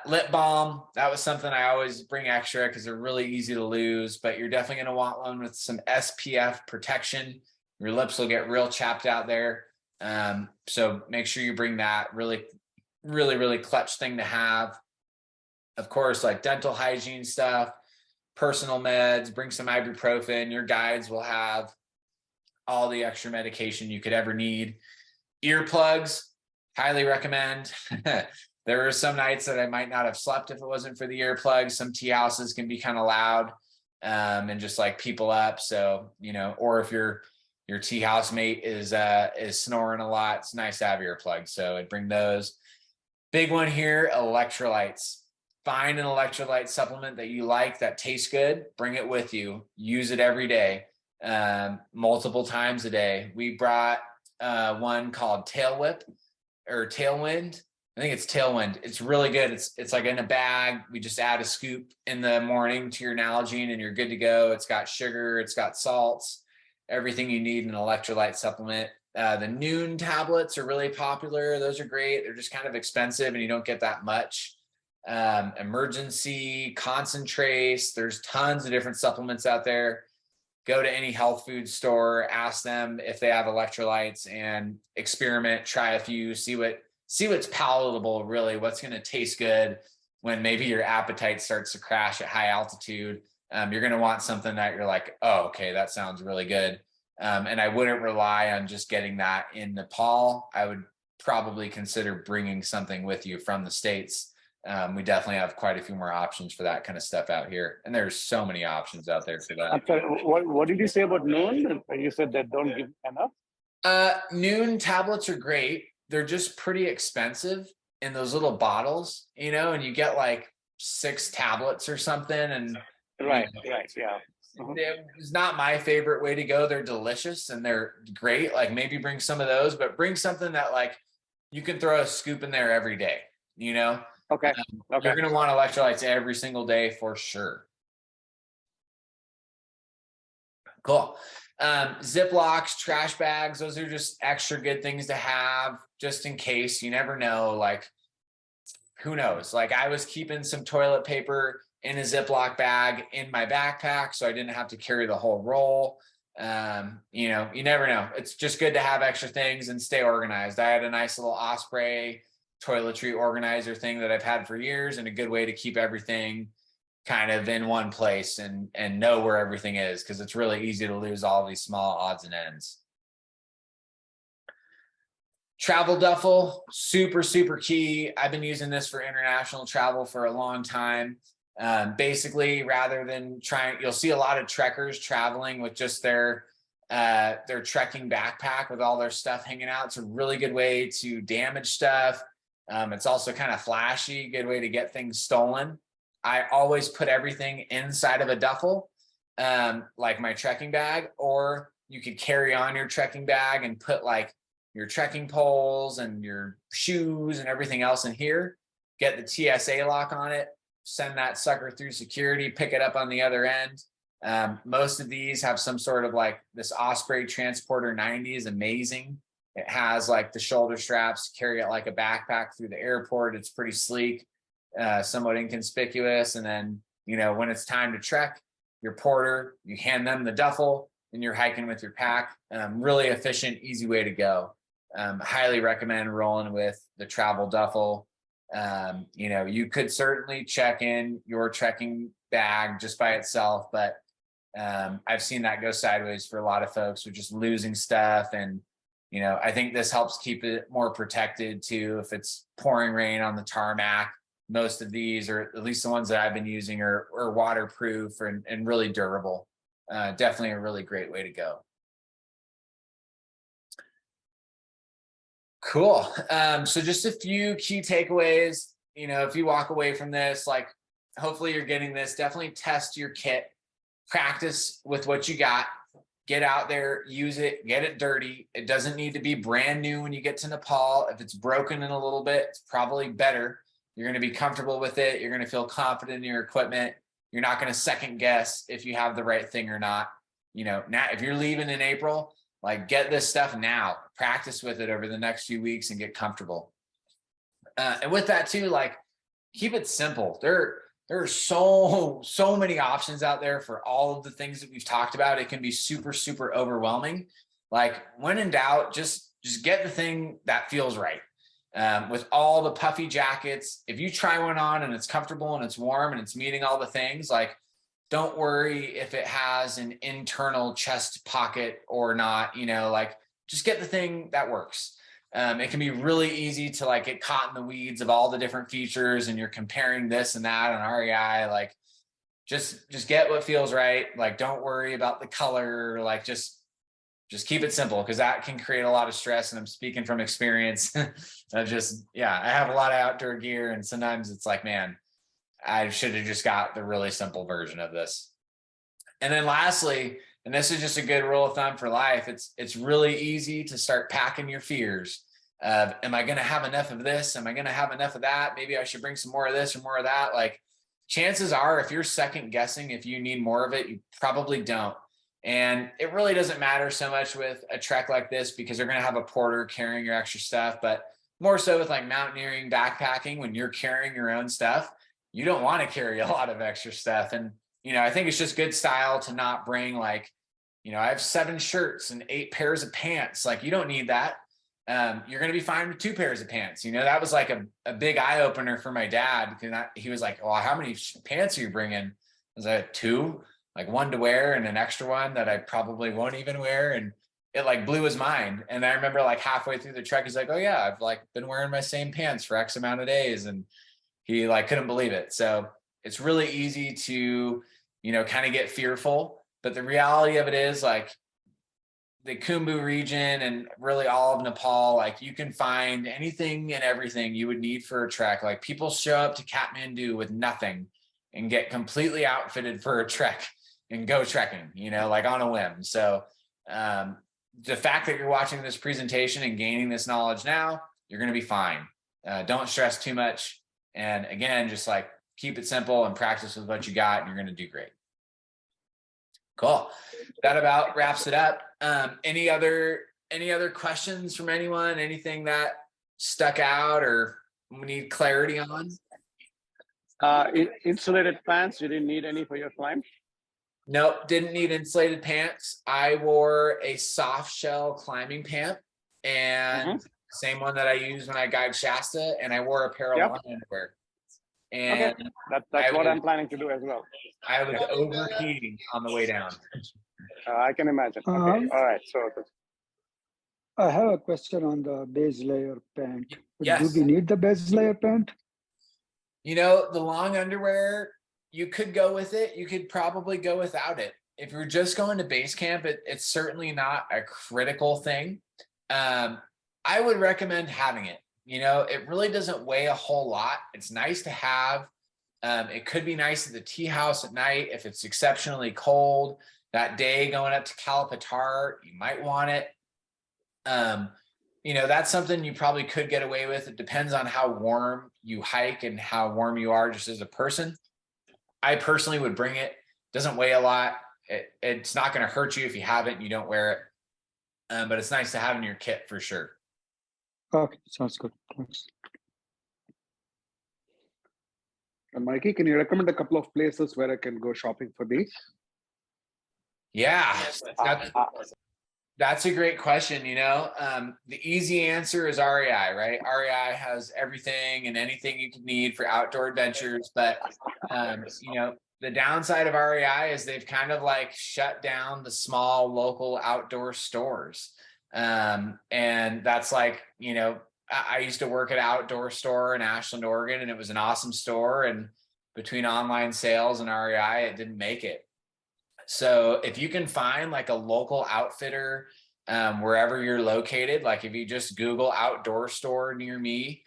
Lip balm, that was something I always bring extra because they're really easy to lose, but you're definitely going to want one with some SPF protection. Your lips will get real chapped out there. So make sure you bring that. Really, really, really clutch thing to have. Of course, like dental hygiene stuff, personal meds, bring some ibuprofen. Your guides will have all the extra medication you could ever need. Earplugs, highly recommend. There are some nights that I might not have slept if it wasn't for the earplugs. Some tea houses can be kind of loud and just like people up. So, or if your tea house mate is snoring a lot, it's nice to have earplugs. So I'd bring those. Big one here, electrolytes. Find an electrolyte supplement that you like, that tastes good, bring it with you. Use it every day, multiple times a day. We brought one called Tailwind. I think it's Tailwind. It's really good. It's like in a bag. We just add a scoop in the morning to your Nalgene and you're good to go. It's got sugar, it's got salts, everything you need in an electrolyte supplement. The Noon tablets are really popular. Those are great. They're just kind of expensive and you don't get that much. Emergency concentrates. There's tons of different supplements out there. Go to any health food store, ask them if they have electrolytes and experiment, try a few, see what's palatable, really, what's going to taste good when maybe your appetite starts to crash at high altitude. You're going to want something that you're like, oh, okay, that sounds really good. And I wouldn't rely on just getting that in Nepal. I would probably consider bringing something with you from the States. We definitely have quite a few more options for that kind of stuff out here. And there's so many options out there for that. I'm sorry, what did you say about Noon? You said that don't give enough? Noon tablets are great. They're just pretty expensive in those little bottles, and you get like 6 tablets or something. And Right, yeah. it's not my favorite way to go. They're delicious and they're great. Like maybe bring some of those, but bring something that like you can throw a scoop in there every day, Okay. You're going to want electrolytes every single day for sure. Cool. Ziplocs, trash bags, those are just extra good things to have just in case. You never know, like, who knows? Like I was keeping some toilet paper in a Ziploc bag in my backpack, so I didn't have to carry the whole roll. You never know. It's just good to have extra things and stay organized. I had a nice little Osprey toiletry organizer thing that I've had for years, and a good way to keep everything kind of in one place and know where everything is, because it's really easy to lose all these small odds and ends. Travel duffel, super, super key. I've been using this for international travel for a long time. Basically, rather than you'll see a lot of trekkers traveling with just their trekking backpack with all their stuff hanging out. It's a really good way to damage stuff. It's also kind of flashy, good way to get things stolen. I always put everything inside of a duffel, like my trekking bag, or you could carry on your trekking bag and put like your trekking poles and your shoes and everything else in here, get the TSA lock on it, send that sucker through security, pick it up on the other end. Most of these have some sort of like this Osprey Transporter 90 is amazing. It has like the shoulder straps, carry it like a backpack through the airport. It's pretty sleek, somewhat inconspicuous. And then, when it's time to trek, your porter, you hand them the duffel and you're hiking with your pack. Really efficient, easy way to go. Highly recommend rolling with the travel duffel. You could certainly check in your trekking bag just by itself, but I've seen that go sideways for a lot of folks with just losing stuff. And I think this helps keep it more protected too. If it's pouring rain on the tarmac, most of these, or at least the ones that I've been using, are waterproof and really durable. Definitely a really great way to go. Cool. So just a few key takeaways. If you walk away from this, like hopefully you're getting this, definitely test your kit, practice with what you got. Get out there, use it, get it dirty. It doesn't need to be brand new when you get to Nepal. If it's broken in a little bit, it's probably better. You're going to be comfortable with it. You're going to feel confident in your equipment. You're not going to second guess if you have the right thing or not. Now, if you're leaving in April, like get this stuff now, practice with it over the next few weeks and get comfortable. And with that too, like keep it simple. There are so many options out there for all of the things that we've talked about. It can be super, super overwhelming. Like when in doubt, just get the thing that feels right. With all the puffy jackets, if you try one on and it's comfortable and it's warm and it's meeting all the things, like don't worry if it has an internal chest pocket or not, like just get the thing that works. It can be really easy to like get caught in the weeds of all the different features and you're comparing this and that on REI. Like just get what feels right. Like don't worry about the color, like just keep it simple, because that can create a lot of stress. And I'm speaking from experience. I have a lot of outdoor gear and sometimes it's like, man, I should have just got the really simple version of this. And then lastly, and this is just a good rule of thumb for life, it's really easy to start packing your fears of, am I going to have enough of this? Am I going to have enough of that? Maybe I should bring some more of this or more of that. Like chances are, if you're second guessing if you need more of it, you probably don't. And it really doesn't matter so much with a trek like this because they're going to have a porter carrying your extra stuff, but more so with like mountaineering, backpacking, when you're carrying your own stuff, you don't want to carry a lot of extra stuff. And, I think it's just good style to not bring like, I have 7 shirts and 8 pairs of pants. Like, you don't need that. You're going to be fine with 2 pairs of pants. That was like a big eye opener for my dad, because he was like, well, how many pants are you bringing? I was like, 2, like 1 to wear and an extra one that I probably won't even wear. And it like blew his mind. And I remember like halfway through the trek, he's like, oh yeah, I've like been wearing my same pants for X amount of days. And he like couldn't believe it. So it's really easy to, kind of get fearful. But the reality of it is, like, the Khumbu region and really all of Nepal, like, you can find anything and everything you would need for a trek. Like, people show up to Kathmandu with nothing and get completely outfitted for a trek and go trekking, like on a whim. So the fact that you're watching this presentation and gaining this knowledge now, you're going to be fine. Don't stress too much. And again, just like keep it simple and practice with what you got, and you're going to do great. Cool. That about wraps it up. Any other questions from anyone? Anything that stuck out or we need clarity on? Insulated pants, you didn't need any for your climb? Nope, didn't need insulated pants. I wore a soft shell climbing pant, and same one that I use when I guide Shasta, and I wore a pair of long underwear. And okay. That's what I'm planning to do as well. I was overheating on the way down. I can imagine. Okay. All right. So I have a question on the base layer pant. Yes. Do we need the base layer pant? The long underwear, you could go with it. You could probably go without it. If you're just going to base camp, it's certainly not a critical thing. I would recommend having it. It really doesn't weigh a whole lot. It's nice to have. It could be nice at the tea house at night if it's exceptionally cold. That day going up to Kalapatar, you might want it. That's something you probably could get away with. It depends on how warm you hike and how warm you are just as a person. I personally would bring it. Doesn't weigh a lot. It's not going to hurt you if you have it and you don't wear it. But it's nice to have in your kit for sure. Okay, sounds good. Thanks. And Mikey, can you recommend a couple of places where I can go shopping for these? Yeah, that's a great question. The easy answer is REI, right? REI has everything and anything you can need for outdoor adventures. But, the downside of REI is they've kind of like shut down the small local outdoor stores. And that's like, I used to work at an outdoor store in Ashland, Oregon, and it was an awesome store. And between online sales and REI, it didn't make it. So if you can find like a local outfitter wherever you're located, like if you just Google outdoor store near me,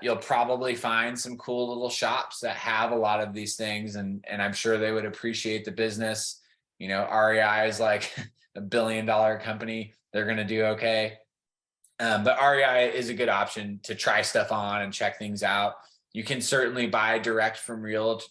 you'll probably find some cool little shops that have a lot of these things. And I'm sure they would appreciate the business. REI is like $1 billion company. They're going to do okay. But REI is a good option to try stuff on and check things out. You can certainly buy direct from real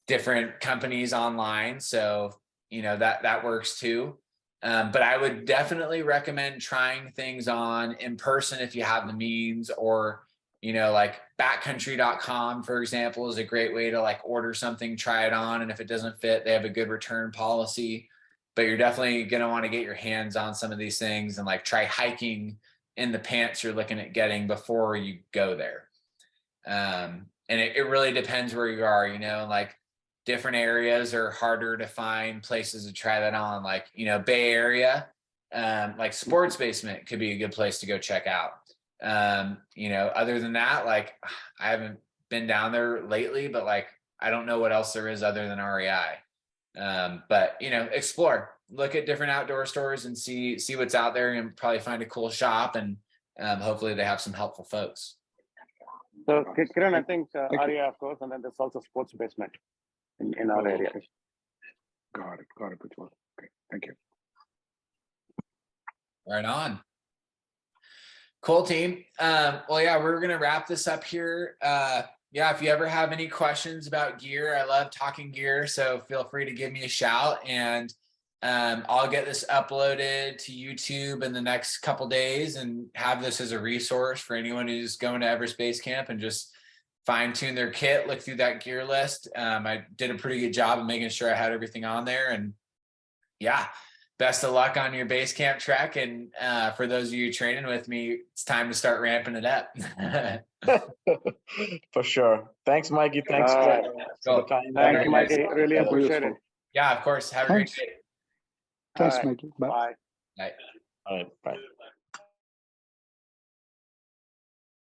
different companies online. So, that works too. But I would definitely recommend trying things on in person if you have the means, or, like backcountry.com, for example, is a great way to like order something, try it on. And if it doesn't fit, they have a good return policy. But you're definitely going to want to get your hands on some of these things and like try hiking in the pants you're looking at getting before you go there. And it really depends where you are, like different areas are harder to find places to try that on. Like, Bay Area, like Sports Basement could be a good place to go check out. Other than that, like I haven't been down there lately, but like, I don't know what else there is other than REI. But explore, look at different outdoor stores and see what's out there, and probably find a cool shop, and hopefully they have some helpful folks. So Kiran, I think REI, of course, and then there's also Sports Basement in our area. Got it. Good one. Okay, thank you. Right on. Cool, team. Well, yeah, we're gonna wrap this up here. Yeah, if you ever have any questions about gear, I love talking gear, so feel free to give me a shout, and I'll get this uploaded to YouTube in the next couple days and have this as a resource for anyone who's going to Everest Base Camp and just fine tune their kit, look through that gear list. I did a pretty good job of making sure I had everything on there, and yeah, best of luck on your base camp trek. And for those of you training with me, it's time to start ramping it up. For sure. Thanks, Mikey. Thanks for the time. Thank you, Mikey. Guys. Really Super appreciate useful. it. Yeah, of course. Have a great Thanks. day. Thanks, All right. Mikey. Bye. Bye. Bye. All right, bye.